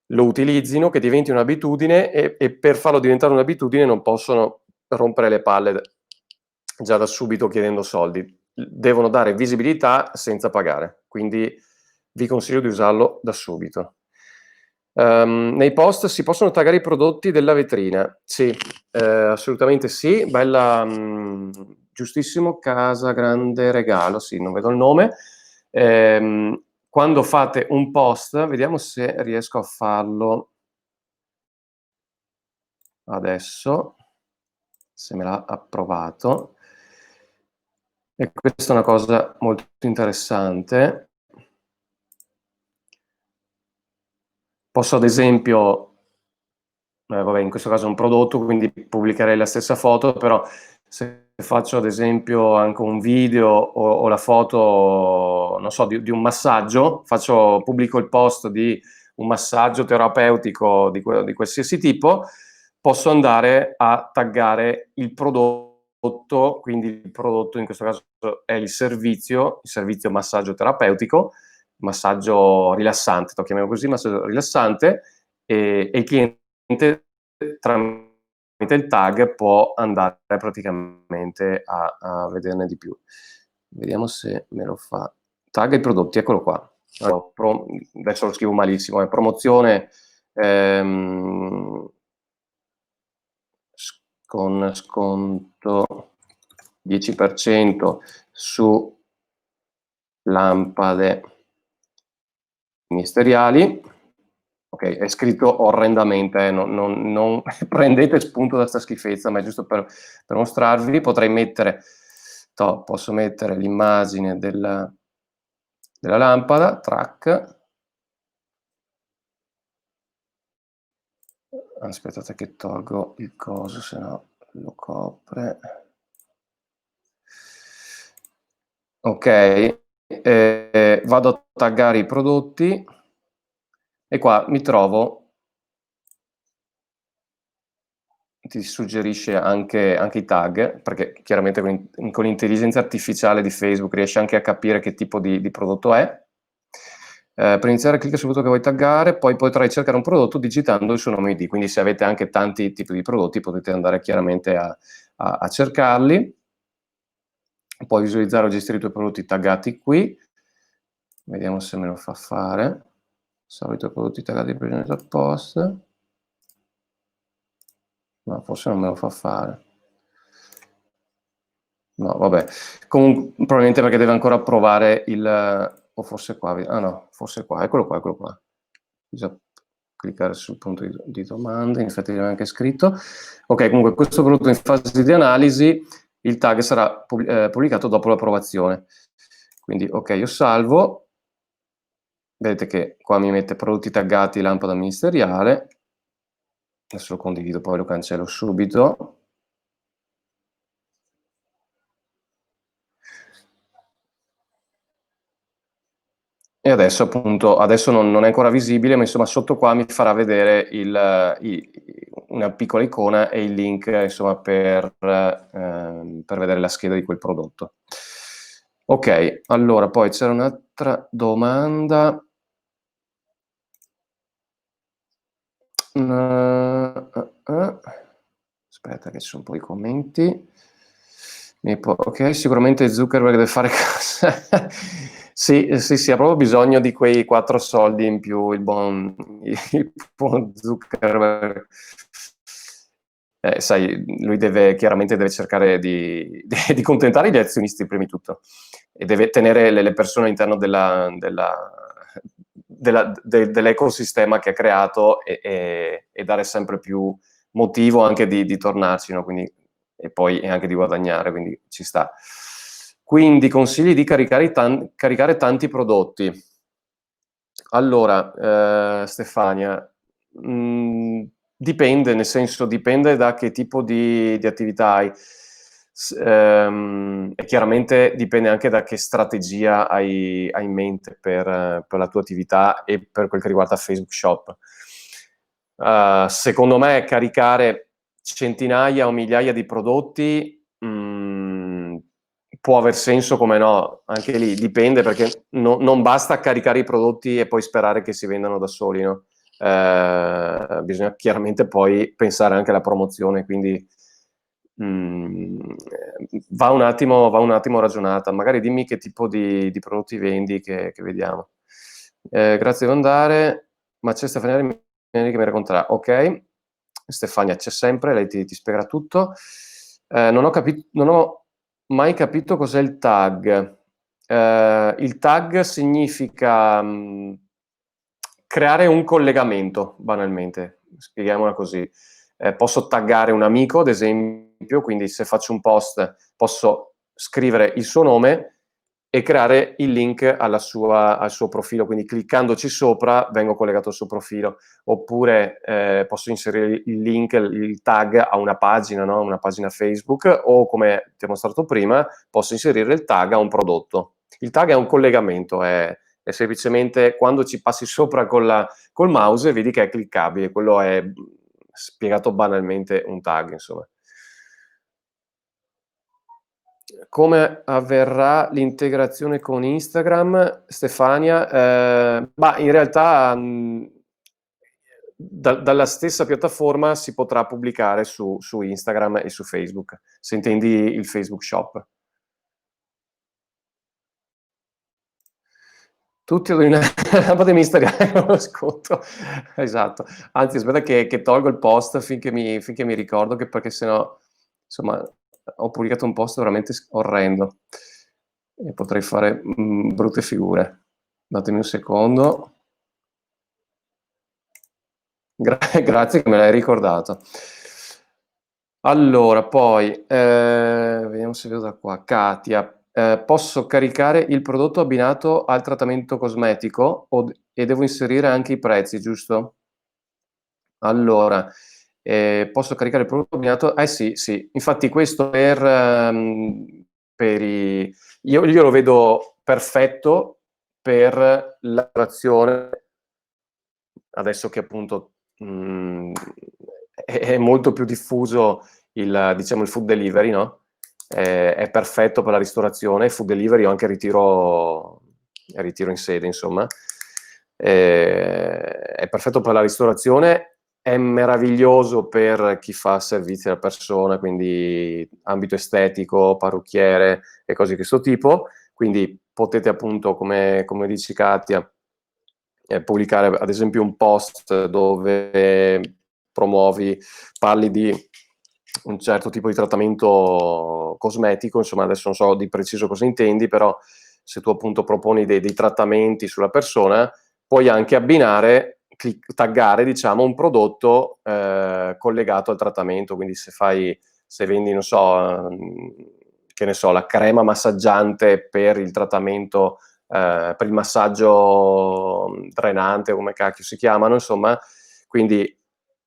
lo utilizzino, che diventi un'abitudine, e per farlo diventare un'abitudine non possono rompere le palle già da subito chiedendo soldi. Devono dare visibilità senza pagare, quindi vi consiglio di usarlo da subito. Nei post si possono taggare i prodotti della vetrina? Sì, assolutamente sì. Bella, giustissimo, Casa Grande Regalo, sì, non vedo il nome. Quando fate un post, vediamo se riesco a farlo adesso, se me l'ha approvato. E questa è una cosa molto interessante. Posso ad esempio, vabbè, in questo caso è un prodotto, quindi pubblicherei la stessa foto, però se faccio ad esempio anche un video o la foto, non so, di un massaggio, pubblico il post di un massaggio terapeutico di qualsiasi tipo, posso andare a taggare il prodotto, quindi il prodotto in questo caso è il servizio massaggio terapeutico, massaggio rilassante, lo chiamiamo così, massaggio rilassante, e il cliente tramite il tag può andare praticamente a vederne di più. Vediamo se me lo fa. Tag i prodotti, eccolo qua. Allora, adesso lo scrivo malissimo, è promozione con sconto 10% su lampade ministeriali. Ok, è scritto orrendamente, non prendete spunto da sta schifezza, ma è giusto per mostrarvi. Potrei mettere, posso mettere l'immagine della lampada, track. Aspettate che tolgo il coso, se no lo copre. Ok, vado a taggare i prodotti e qua mi trovo, ti suggerisce anche i tag, perché chiaramente con l'intelligenza artificiale di Facebook riesce anche a capire che tipo di prodotto è. Per iniziare clicca sul prodotto che vuoi taggare, poi potrai cercare un prodotto digitando il suo nome ID, quindi se avete anche tanti tipi di prodotti potete andare chiaramente a cercarli. Puoi visualizzare o gestire i tuoi prodotti taggati qui. Vediamo se me lo fa fare. Solito prodotti taggati per il post. No, forse non me lo fa fare. No, vabbè. Comunque, probabilmente perché deve ancora approvare o forse qua. Ah no, forse qua. Eccolo qua. Bisogna cliccare sul punto di domanda, in effetti l'abbiamo anche scritto. Ok, comunque questo prodotto in fase di analisi, il tag sarà pubblicato dopo l'approvazione. Quindi, ok, io salvo. Vedete che qua mi mette prodotti taggati lampada ministeriale. Adesso lo condivido, poi lo cancello subito. E adesso appunto, adesso non è ancora visibile, ma insomma sotto qua mi farà vedere una piccola icona e il link insomma per vedere la scheda di quel prodotto. Ok, allora poi c'era un'altra domanda. Aspetta che ci sono un po' i commenti. Ok, sicuramente Zuckerberg deve fare cosa. Sì, ha proprio bisogno di quei 4 soldi in più, il buon Zuckerberg. Sai, lui chiaramente deve cercare di contentare gli azionisti prima di tutto, e deve tenere le persone all'interno dell'ecosistema che ha creato e dare sempre più motivo anche di tornarci, no? Quindi, e poi anche di guadagnare, quindi ci sta. Quindi consigli di caricare tanti prodotti. Allora, Stefania, dipende, nel senso dipende da che tipo di attività hai. E chiaramente dipende anche da che strategia hai in mente per la tua attività e per quel che riguarda Facebook Shop. Secondo me caricare centinaia o migliaia di prodotti può aver senso, come no, anche lì dipende, perché non basta caricare i prodotti e poi sperare che si vendano da soli, no? Bisogna chiaramente poi pensare anche alla promozione, quindi va un attimo ragionata. Magari dimmi che tipo di prodotti vendi, che vediamo. Grazie di andare, ma c'è Stefania che mi racconterà. Ok, Stefania c'è sempre, lei ti spiegherà tutto. Non ho mai capito cos'è il tag. Il tag significa creare un collegamento, banalmente, spieghiamola così. Posso taggare un amico, ad esempio, quindi se faccio un post posso scrivere il suo nome e creare il link al suo profilo, quindi cliccandoci sopra vengo collegato al suo profilo, oppure posso inserire il link, il tag a una pagina, no? Una pagina Facebook, o come ti ho mostrato prima, posso inserire il tag a un prodotto. Il tag è un collegamento, è semplicemente quando ci passi sopra col mouse vedi che è cliccabile, quello è spiegato banalmente un tag, insomma. Come avverrà l'integrazione con Instagram, Stefania? In realtà dalla stessa piattaforma si potrà pubblicare su Instagram e su Facebook, se intendi il Facebook Shop. Tutti ad una lampada di Instagram lo sconto. Esatto. Anzi, aspetta che tolgo il post finché mi ricordo, perché sennò, insomma, ho pubblicato un post veramente orrendo e potrei fare brutte figure. Datemi un secondo. Grazie che me l'hai ricordato. Allora, poi, vediamo se vedo da qua. Katia, posso caricare il prodotto abbinato al trattamento cosmetico e devo inserire anche i prezzi, giusto? Allora, posso caricare il prodotto abbinato? Sì, sì. Infatti questo per io lo vedo perfetto per la lavorazione, adesso che appunto è molto più diffuso diciamo, il food delivery, no? È perfetto per la ristorazione, food delivery o anche ritiro in sede, insomma. È perfetto per la ristorazione, è meraviglioso per chi fa servizi alla persona, quindi ambito estetico, parrucchiere e cose di questo tipo. Quindi potete appunto, come dici Katia, pubblicare ad esempio un post dove parli di un certo tipo di trattamento cosmetico, insomma adesso non so di preciso cosa intendi, però se tu appunto proponi dei trattamenti sulla persona, puoi anche abbinare, taggare diciamo un prodotto collegato al trattamento, quindi se vendi, non so, che ne so, la crema massaggiante per il trattamento, per il massaggio drenante, come cacchio si chiamano, insomma, quindi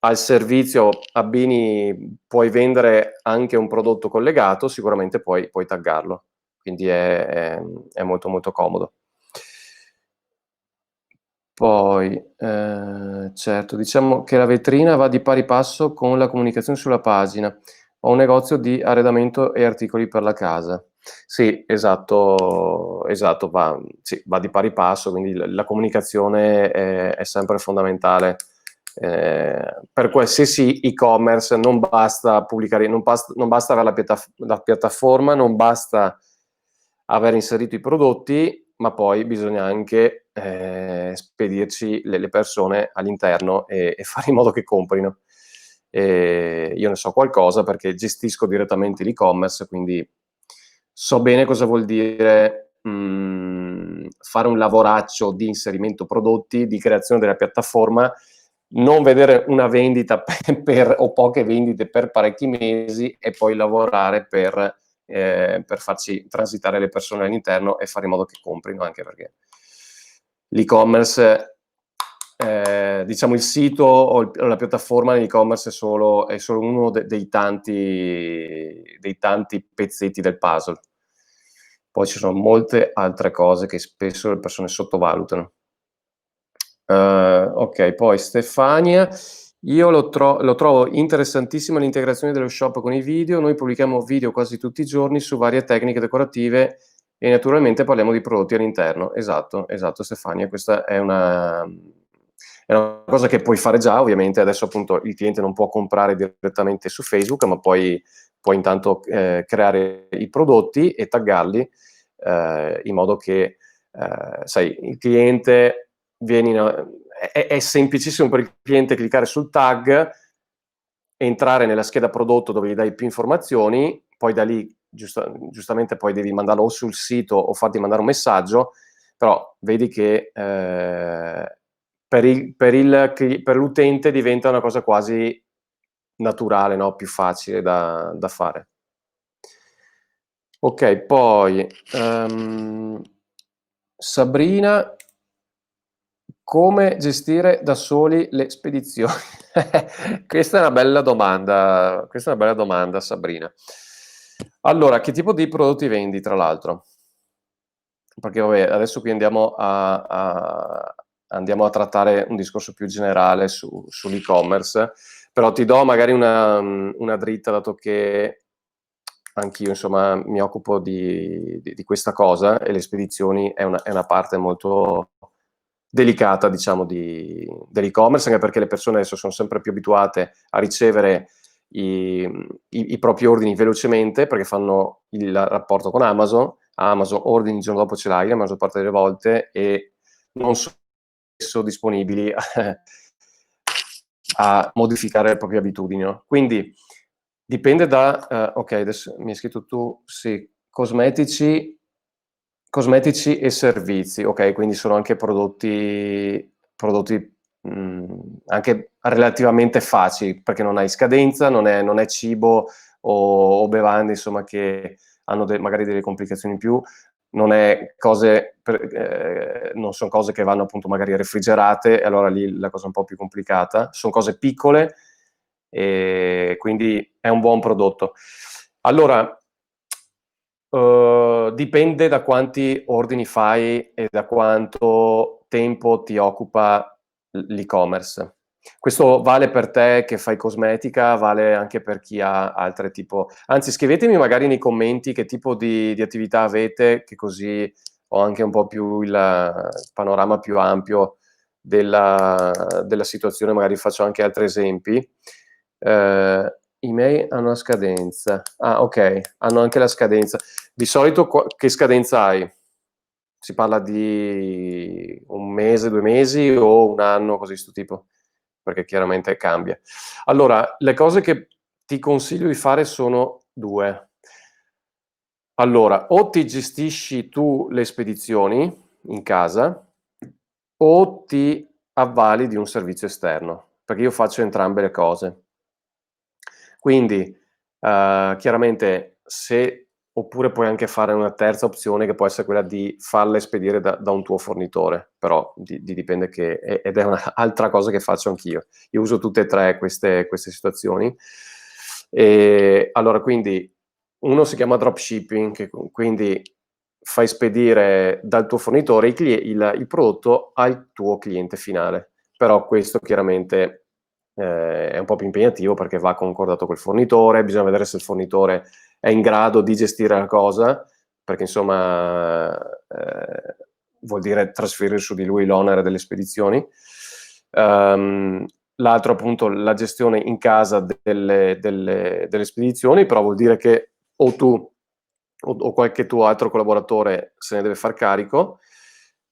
al servizio abbini, puoi vendere anche un prodotto collegato, sicuramente puoi taggarlo, quindi è molto molto comodo. Poi, certo, diciamo che la vetrina va di pari passo con la comunicazione sulla pagina. Ho un negozio di arredamento e articoli per la casa. Sì, esatto, va di pari passo, quindi la comunicazione è sempre fondamentale. Per qualsiasi e-commerce non basta pubblicare, non basta avere la piattaforma, non basta aver inserito i prodotti, ma poi bisogna anche spedirci le persone all'interno e fare in modo che comprino. Io ne so qualcosa perché gestisco direttamente l'e-commerce, quindi so bene cosa vuol dire fare un lavoraccio di inserimento prodotti, di creazione della piattaforma, non vedere una vendita o poche vendite per parecchi mesi e poi lavorare per farci transitare le persone all'interno e fare in modo che comprino, anche perché l'e-commerce, diciamo, il sito o la piattaforma nell'e-commerce è solo uno dei tanti pezzetti del puzzle. Poi ci sono molte altre cose che spesso le persone sottovalutano. Ok, poi Stefania, io lo trovo interessantissima l'integrazione dello shop con i video. Noi pubblichiamo video quasi tutti i giorni su varie tecniche decorative e naturalmente parliamo di prodotti all'interno. Esatto, Stefania, questa è una cosa che puoi fare già. Ovviamente adesso appunto il cliente non può comprare direttamente su Facebook, ma puoi intanto creare i prodotti e taggarli in modo che sai, il cliente è semplicissimo per il cliente cliccare sul tag, entrare nella scheda prodotto dove gli dai più informazioni, poi da lì giustamente poi devi mandarlo o sul sito o farti mandare un messaggio, però vedi che per l'utente diventa una cosa quasi naturale, no? Più facile da fare. Ok, poi Sabrina, come gestire da soli le spedizioni? Questa è una bella domanda, Sabrina. Allora, che tipo di prodotti vendi, tra l'altro? Perché vabbè, adesso qui andiamo a trattare un discorso più generale sull'e-commerce, però ti do magari una dritta, dato che anch'io, insomma, mi occupo di questa cosa e le spedizioni è una parte molto delicata, diciamo, dell'e-commerce, anche perché le persone adesso sono sempre più abituate a ricevere i propri ordini velocemente, perché fanno il rapporto con Amazon, ordini il giorno dopo ce l'hai la maggior parte delle volte, e non sono spesso disponibili a modificare le proprie abitudini, no? Quindi dipende da ok, adesso mi hai scritto tu, sì, cosmetici e servizi, ok, quindi sono anche prodotti anche relativamente facili, perché non hai scadenza, non è cibo o bevande, insomma, che hanno magari delle complicazioni in più, non sono cose che vanno appunto magari refrigerate, e allora lì la cosa è un po' più complicata, sono cose piccole e quindi è un buon prodotto. Allora, dipende da quanti ordini fai e da quanto tempo ti occupa l'e-commerce. Questo vale per te che fai cosmetica, vale anche per chi ha altre tipo. Anzi, scrivetemi magari nei commenti che tipo di attività avete, che così ho anche un po' più il panorama più ampio della situazione, magari faccio anche altri esempi. Email hanno una scadenza. Ah, ok, hanno anche la scadenza. Di solito che scadenza hai? Si parla di un mese, 2 mesi o un anno, così sto tipo? Perché chiaramente cambia. Allora, le cose che ti consiglio di fare sono 2. Allora, o ti gestisci tu le spedizioni in casa o ti avvali di un servizio esterno, perché io faccio entrambe le cose. Quindi, chiaramente, oppure puoi anche fare una terza opzione, che può essere quella di farle spedire da un tuo fornitore, però dipende ed è un'altra cosa che faccio anch'io. Io uso tutte e tre queste situazioni. E allora, quindi, uno si chiama dropshipping, che quindi fai spedire dal tuo fornitore il prodotto al tuo cliente finale. Però questo chiaramente è un po' più impegnativo, perché va concordato col fornitore, bisogna vedere se il fornitore è in grado di gestire la cosa, perché insomma vuol dire trasferire su di lui l'onere delle spedizioni. L'altro, appunto, la gestione in casa delle spedizioni, però vuol dire che o tu o qualche tuo altro collaboratore se ne deve far carico.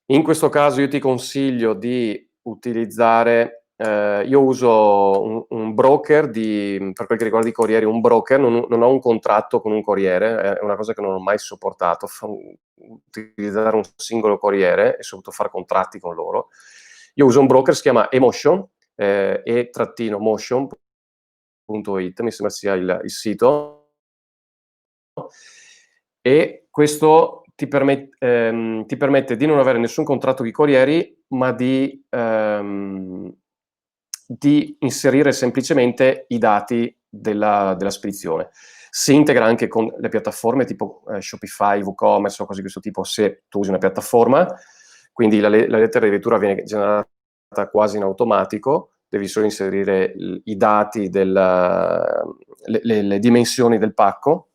In questo caso io ti consiglio di utilizzare io uso un broker per quel che riguarda i corrieri, un broker, non ho un contratto con un corriere, è una cosa che non ho mai sopportato, utilizzare un singolo corriere e soprattutto fare contratti con loro. Io uso un broker, si chiama eMotion, e-motion.it, mi sembra sia il sito, e questo ti permette di non avere nessun contratto di corrieri, ma di inserire semplicemente i dati della spedizione. Si integra anche con le piattaforme tipo Shopify, WooCommerce o cose di questo tipo, se tu usi una piattaforma, quindi la lettera di lettura viene generata quasi in automatico, devi solo inserire i dati, le dimensioni del pacco,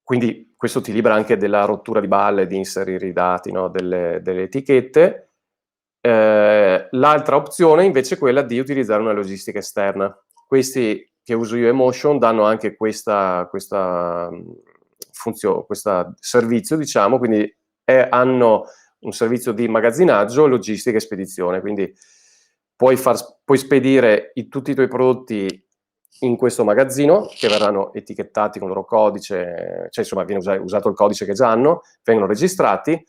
quindi questo ti libera anche della rottura di balle di inserire i dati, no, delle etichette. L'altra opzione invece è quella di utilizzare una logistica esterna. Questi che uso io eMotion danno anche questa funzione, questo servizio, diciamo, quindi hanno un servizio di magazzinaggio, logistica e spedizione, quindi puoi spedire tutti i tuoi prodotti in questo magazzino, che verranno etichettati con il loro codice, cioè insomma viene usato il codice che già hanno, vengono registrati,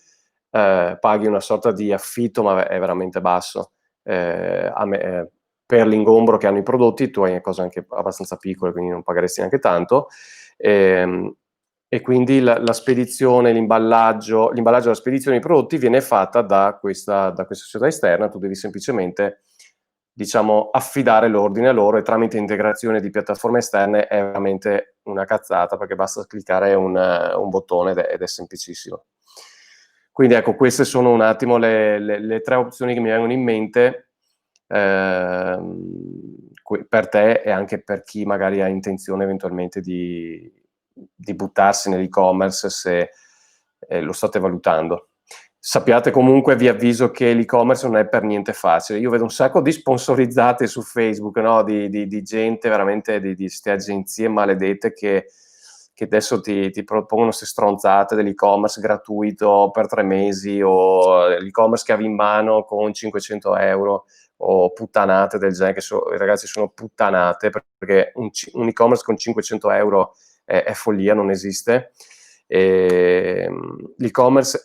paghi una sorta di affitto, ma è veramente basso. Per l'ingombro che hanno i prodotti, tu hai cose anche abbastanza piccole, quindi non pagheresti neanche tanto. E quindi la spedizione, l'imballaggio della spedizione dei prodotti viene fatta da questa società esterna, tu devi semplicemente, diciamo, affidare l'ordine a loro, e tramite integrazione di piattaforme esterne è veramente una cazzata, perché basta cliccare un bottone ed è semplicissimo. Quindi ecco, queste sono un attimo le tre opzioni che mi vengono in mente per te e anche per chi magari ha intenzione eventualmente di buttarsi nell'e-commerce, se lo state valutando. Sappiate comunque, vi avviso, che l'e-commerce non è per niente facile. Io vedo un sacco di sponsorizzate su Facebook, no? di gente veramente, di queste agenzie maledette che adesso ti propongono queste stronzate dell'e-commerce gratuito per 3 mesi, o l'e-commerce che avevi in mano con 500 euro, o puttanate del genere, ragazzi, sono puttanate, perché un e-commerce con 500 euro è follia, non esiste. L'e-commerce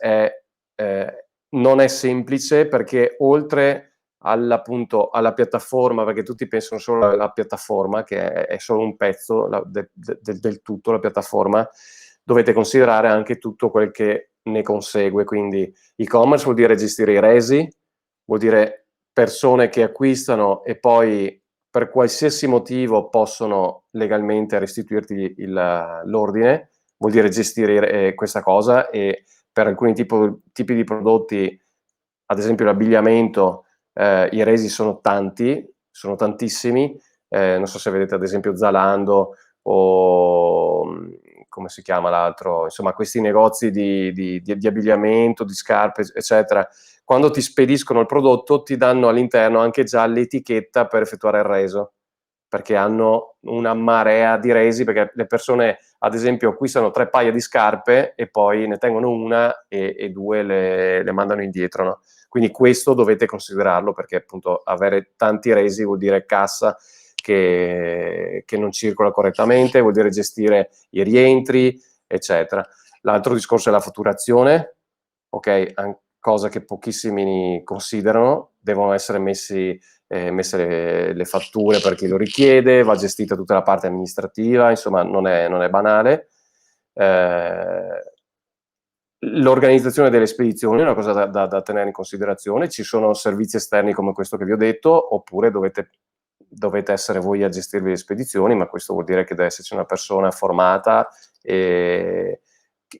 non è semplice, perché oltre appunto alla piattaforma, perché tutti pensano solo alla piattaforma, che è solo un pezzo del tutto, la piattaforma, dovete considerare anche tutto quel che ne consegue. Quindi e-commerce vuol dire gestire i resi, vuol dire persone che acquistano e poi per qualsiasi motivo possono legalmente restituirti l'ordine, vuol dire gestire questa cosa, e per alcuni tipi di prodotti, ad esempio l'abbigliamento, i resi sono tantissimi, non so se vedete ad esempio Zalando o come si chiama l'altro, insomma questi negozi di abbigliamento, di scarpe, eccetera. Quando ti spediscono il prodotto ti danno all'interno anche già l'etichetta per effettuare il reso, perché hanno una marea di resi, perché le persone ad esempio acquistano 3 paia di scarpe e poi ne tengono una e 2 le mandano indietro, no? Quindi questo dovete considerarlo, perché appunto avere tanti resi vuol dire cassa che non circola correttamente, vuol dire gestire i rientri, eccetera. L'altro discorso è la fatturazione, ok? Cosa che pochissimi considerano, devono essere messe le fatture per chi lo richiede, va gestita tutta la parte amministrativa, insomma non è banale. L'organizzazione delle spedizioni è una cosa da tenere in considerazione. Ci sono servizi esterni come questo che vi ho detto, oppure dovete essere voi a gestirvi le spedizioni, ma questo vuol dire che deve esserci una persona formata e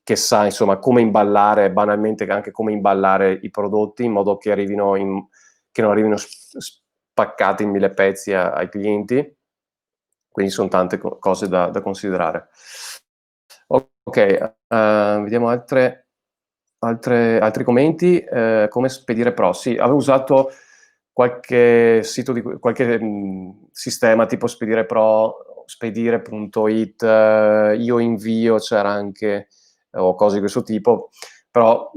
che sa insomma come imballare, banalmente anche come imballare i prodotti in modo che che non arrivino spaccati in 1000 pezzi ai clienti. Quindi sono tante cose da considerare. Ok, vediamo altri commenti. Come spedire Pro? Sì, avevo usato qualche sito qualche sistema tipo Spedire Pro, spedire.it, io invio c'era anche, o cose di questo tipo. però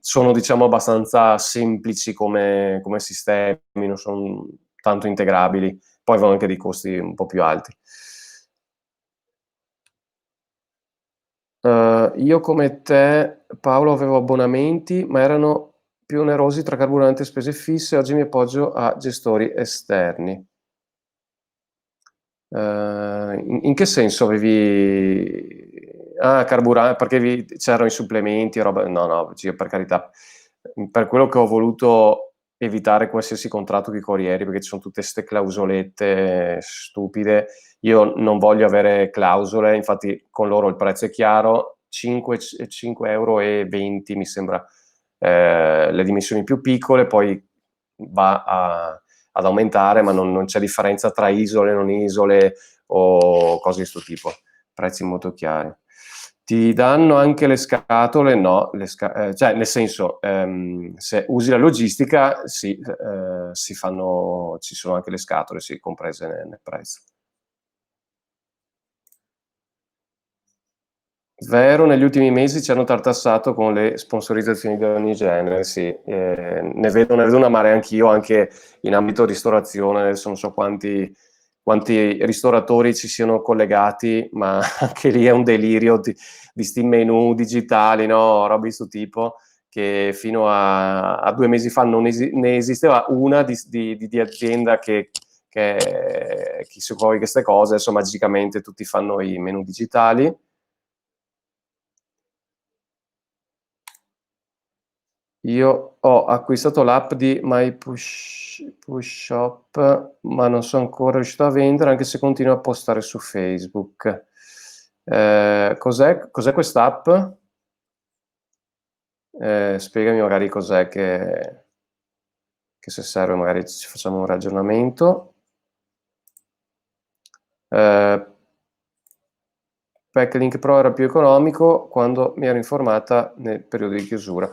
sono diciamo abbastanza semplici come sistemi, non sono tanto integrabili, poi avevano anche dei costi un po' più alti. Io come te, Paolo, avevo abbonamenti, ma erano più onerosi tra carburante e spese fisse. Oggi mi appoggio a gestori esterni. In che senso avevi... Ah, carburante, perché c'erano i supplementi, roba... No, no, per carità. Per quello che ho voluto evitare qualsiasi contratto di corrieri, perché ci sono tutte queste clausolette stupide. Io non voglio avere clausole, infatti con loro il prezzo è chiaro, 5,20 euro mi sembra le dimensioni più piccole, poi va ad aumentare, ma non c'è differenza tra isole, non isole o cose di questo tipo, prezzi molto chiari. Ti danno anche le scatole? No, cioè nel senso, se usi la logistica, sì, ci sono anche le scatole, sì, comprese nel prezzo. Vero, negli ultimi mesi ci hanno tartassato con le sponsorizzazioni di ogni genere, sì. Ne vedo una marea anch'io, anche in ambito ristorazione, adesso non so quanti ristoratori ci siano collegati, ma anche lì è un delirio di sti menu digitali, no? Roba di questo tipo, che fino a 2 mesi fa non ne esisteva una di azienda che si occupa di queste cose, adesso magicamente tutti fanno i menu digitali. Io ho acquistato l'app di MyPushShop, ma non sono ancora riuscito a vendere, anche se continuo a postare su Facebook. Cos'è quest'app? Spiegami magari cos'è che se serve magari ci facciamo un ragionamento. Backlink Pro era più economico quando mi ero informata nel periodo di chiusura.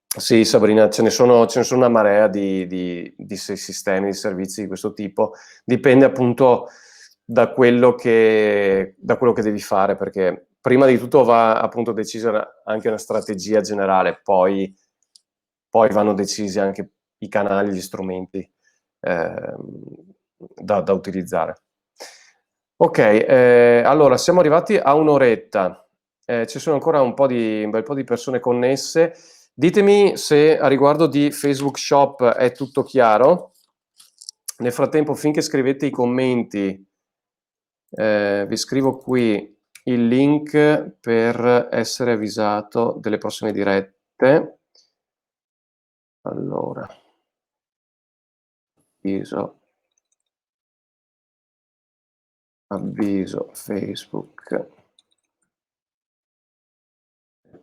Sì, Sabrina, ce ne sono una marea di sistemi, di servizi di questo tipo. Dipende appunto da quello che devi fare, perché prima di tutto va appunto decisa anche una strategia generale, poi vanno decisi anche i canali, gli strumenti da utilizzare. Ok, allora siamo arrivati a un'oretta. Ci sono ancora un bel po' di persone connesse. Ditemi se a riguardo di Facebook Shop è tutto chiaro. Nel frattempo, finché scrivete i commenti, vi scrivo qui il link per essere avvisato delle prossime dirette. Allora, avviso Facebook.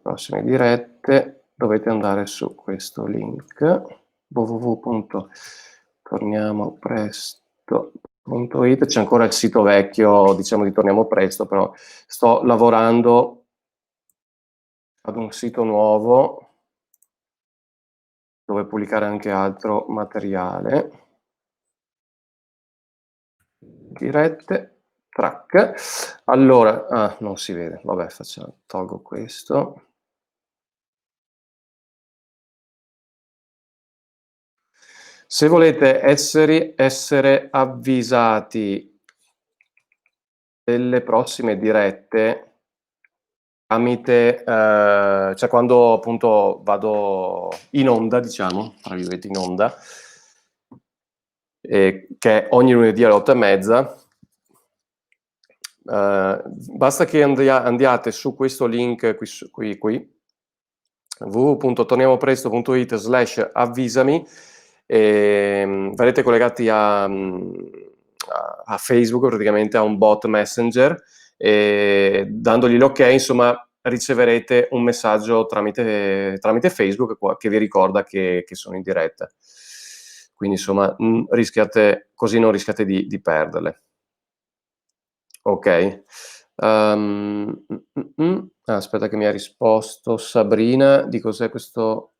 Prossime dirette dovete andare su questo link www.torniamopresto.it. C'è ancora il sito vecchio, diciamo di Torniamo Presto, però sto lavorando ad un sito nuovo dove pubblicare anche altro materiale. Dirette, track. Allora, non si vede, vabbè, tolgo questo. Se volete essere avvisati delle prossime dirette tramite, cioè quando appunto vado in onda, diciamo, tra virgolette in onda, che è ogni lunedì alle 8:30, basta che andiate su questo link qui www.torniamopresto.it/avvisami, verrete collegati a Facebook, praticamente a un bot messenger, e dandogli l'ok, insomma, riceverete un messaggio tramite Facebook che vi ricorda che sono in diretta. Quindi, insomma, così non rischiate di perderle. Ok. Aspetta che mi ha risposto Sabrina di cos'è questo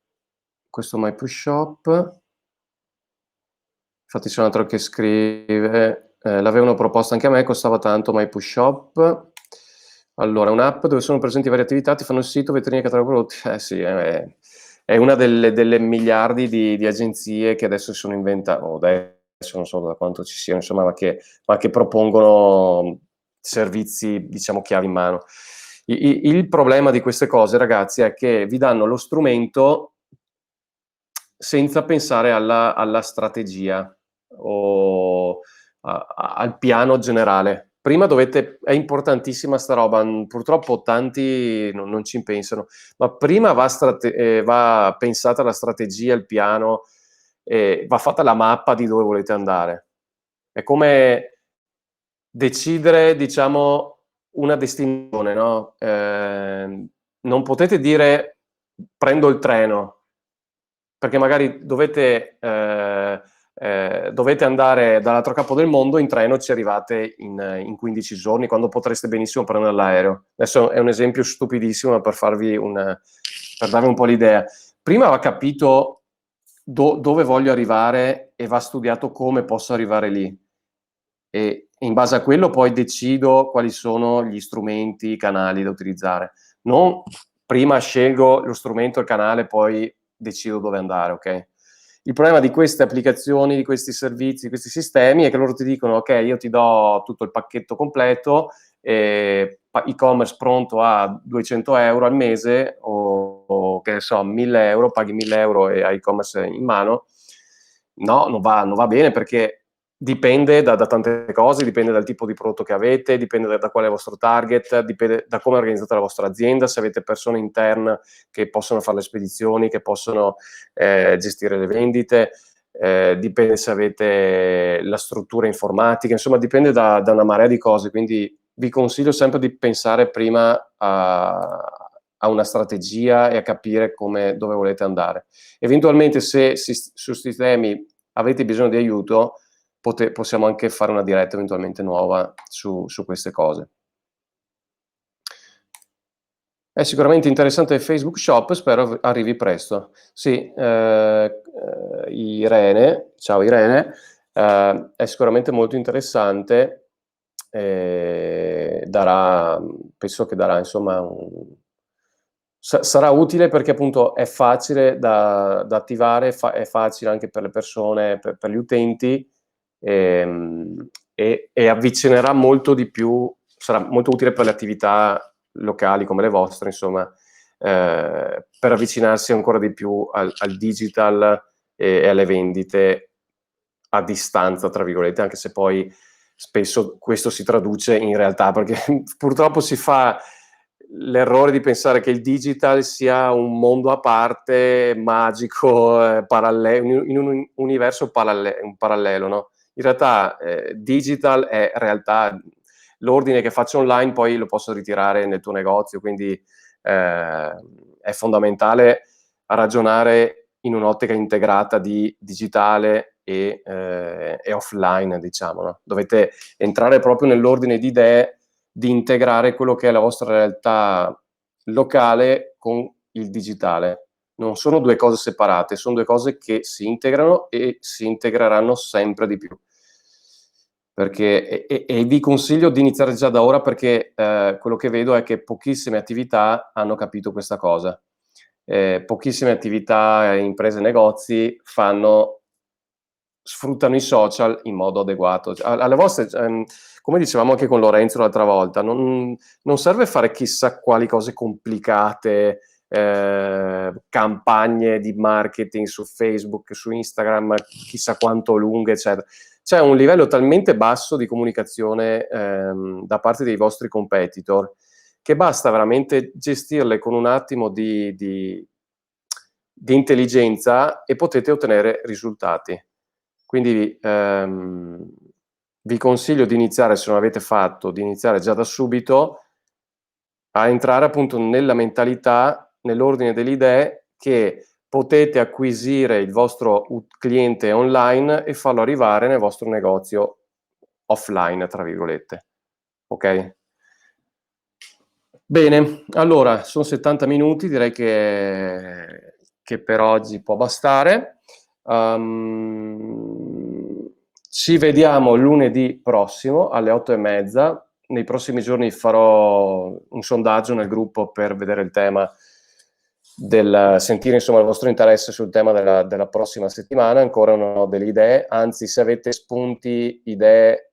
MyPushShop. Infatti c'è un altro che scrive, l'avevano proposto anche a me, costava tanto MyPushShop. Allora, un'app dove sono presenti varie attività, ti fanno il sito, vetrine, catalogo prodotti. Sì, è una delle miliardi di agenzie che adesso sono inventate, o adesso non so da quanto ci siano, insomma, ma che propongono servizi, diciamo, chiave in mano. Il problema di queste cose, ragazzi, è che vi danno lo strumento senza pensare alla strategia o al piano generale. Prima è importantissima sta roba, purtroppo tanti non ci pensano, ma prima va pensata la strategia, il piano, va fatta la mappa di dove volete andare. È come decidere, diciamo, una destinazione, no? Non potete dire prendo il treno, perché magari dovete andare dall'altro capo del mondo, in treno ci arrivate in 15 giorni, quando potreste benissimo prendere l'aereo. Adesso è un esempio stupidissimo, ma per darvi un po' l'idea. Prima va capito dove voglio arrivare e va studiato come posso arrivare lì. E in base a quello poi decido quali sono gli strumenti, i canali da utilizzare. Non prima scelgo lo strumento, il canale, poi decido dove andare, ok? Il problema di queste applicazioni, di questi servizi, di questi sistemi è che loro ti dicono, ok, io ti do tutto il pacchetto completo, e-commerce pronto a 200 euro al mese o che ne so, 1000 euro, paghi 1000 euro e hai e-commerce in mano. No, non va bene perché dipende da tante cose, dipende dal tipo di prodotto che avete, dipende da qual è il vostro target, dipende da come è organizzata la vostra azienda, se avete persone interne che possono fare le spedizioni, che possono gestire le vendite, dipende se avete la struttura informatica, insomma dipende da una marea di cose, quindi vi consiglio sempre di pensare prima a una strategia e a capire dove volete andare. Eventualmente se su sistemi avete bisogno di aiuto, possiamo anche fare una diretta eventualmente nuova su queste cose. È sicuramente interessante il Facebook Shop, spero arrivi presto. Sì, Irene, ciao Irene, è sicuramente molto interessante, penso che darà insomma sarà utile perché appunto è facile da attivare, è facile anche per le persone, per gli utenti, e avvicinerà molto di più, sarà molto utile per le attività locali come le vostre, insomma, per avvicinarsi ancora di più al digital e alle vendite a distanza, tra virgolette, anche se poi spesso questo si traduce in realtà, perché purtroppo si fa l'errore di pensare che il digital sia un mondo a parte, magico, in un universo parallelo, no? In realtà digital è realtà, l'ordine che faccio online poi lo posso ritirare nel tuo negozio, quindi è fondamentale ragionare in un'ottica integrata di digitale e offline, diciamo, no? Dovete entrare proprio nell'ordine di idee di integrare quello che è la vostra realtà locale con il digitale. Non sono due cose separate, sono due cose che si integrano e si integreranno sempre di più. E vi consiglio di iniziare già da ora perché quello che vedo è che pochissime attività hanno capito questa cosa. Pochissime attività, imprese e negozi sfruttano i social in modo adeguato. Alle vostre, come dicevamo anche con Lorenzo l'altra volta, non serve fare chissà quali cose complicate, campagne di marketing su Facebook, su Instagram, chissà quanto lunghe, eccetera. C'è un livello talmente basso di comunicazione da parte dei vostri competitor che basta veramente gestirle con un attimo di intelligenza e potete ottenere risultati. Quindi vi consiglio di iniziare, se non avete fatto, di iniziare già da subito a entrare appunto nella mentalità, nell'ordine delle idee che potete acquisire il vostro cliente online e farlo arrivare nel vostro negozio offline, tra virgolette. Ok? Bene, allora, sono 70 minuti, direi che per oggi può bastare. Ci vediamo lunedì prossimo alle 8:30. nei prossimi giorni farò un sondaggio nel gruppo per vedere il tema sentire insomma il vostro interesse sul tema della prossima settimana. Ancora non ho delle idee, anzi se avete spunti, idee,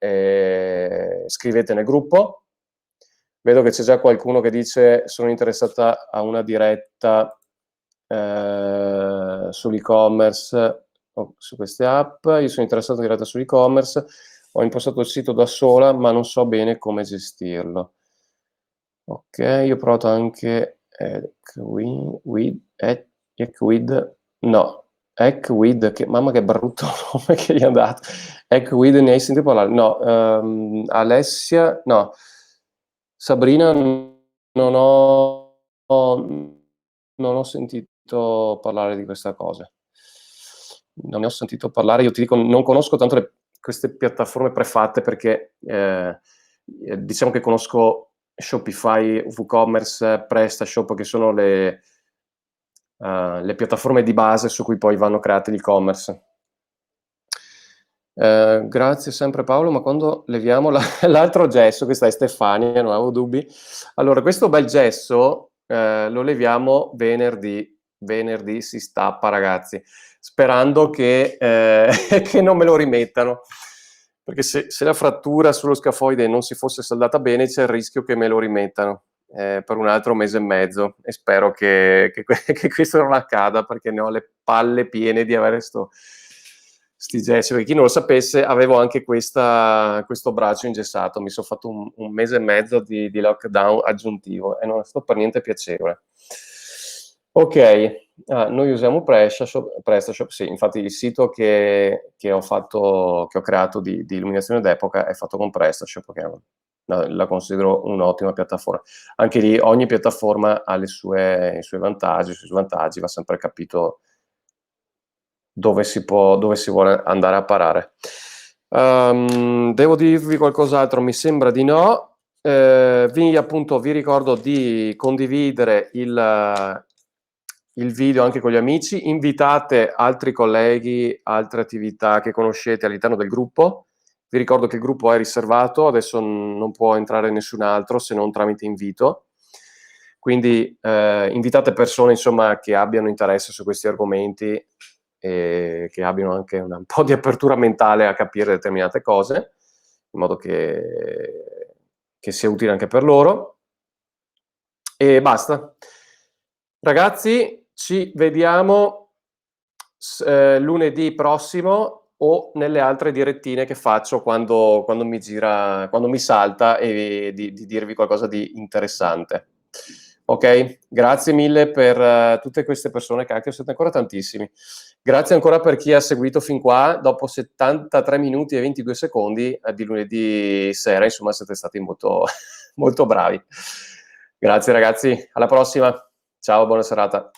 scrivete nel gruppo. Vedo che c'è già qualcuno che dice sono interessata a una diretta sull'e-commerce su queste app. Io sono interessato in diretta sull'e-commerce, ho impostato il sito da sola ma non so bene come gestirlo. Ok, io ho provato anche Ecwid, che mamma che brutto nome che gli ha dato. Ecwid, ne hai sentito parlare? No, Alessia, no. Sabrina non ho sentito parlare di questa cosa. Non ne ho sentito parlare, io ti dico, non conosco tanto queste piattaforme prefatte perché diciamo che conosco Shopify, WooCommerce, PrestaShop, che sono le piattaforme di base su cui poi vanno creati l'e-commerce. Grazie sempre Paolo, ma quando leviamo l'altro gesso, questa è Stefania, non avevo dubbi. Allora, questo bel gesso lo leviamo venerdì si stappa ragazzi, sperando che non me lo rimettano, perché se la frattura sullo scafoide non si fosse saldata bene c'è il rischio che me lo rimettano per un altro mese e mezzo, e spero che questo non accada, perché ne ho le palle piene di avere sti gessi. Per chi non lo sapesse, avevo anche questo braccio ingessato, mi sono fatto un mese e mezzo di lockdown aggiuntivo e non è stato per niente piacevole. Ok, noi usiamo PrestaShop, sì, infatti il sito che ho creato di illuminazione d'epoca è fatto con PrestaShop, che la considero un'ottima piattaforma. Anche lì ogni piattaforma ha i suoi vantaggi, i suoi svantaggi, va sempre capito dove si vuole andare a parare. Devo dirvi qualcos'altro? Mi sembra di no. Vi ricordo di condividere il video anche con gli amici, invitate altri colleghi, altre attività che conoscete all'interno del gruppo. Vi ricordo che il gruppo è riservato, adesso non può entrare nessun altro se non tramite invito. Quindi invitate persone insomma che abbiano interesse su questi argomenti e che abbiano anche un po' di apertura mentale a capire determinate cose, in modo che sia utile anche per loro. E basta. Ragazzi, ci vediamo lunedì prossimo o nelle altre direttine che faccio quando mi salta e di dirvi qualcosa di interessante. Ok? Grazie mille per tutte queste persone, cacchio, siete ancora tantissimi. Grazie ancora per chi ha seguito fin qua, dopo 73 minuti e 22 secondi di lunedì sera, insomma siete stati molto, molto bravi. Grazie ragazzi, alla prossima. Ciao, buona serata.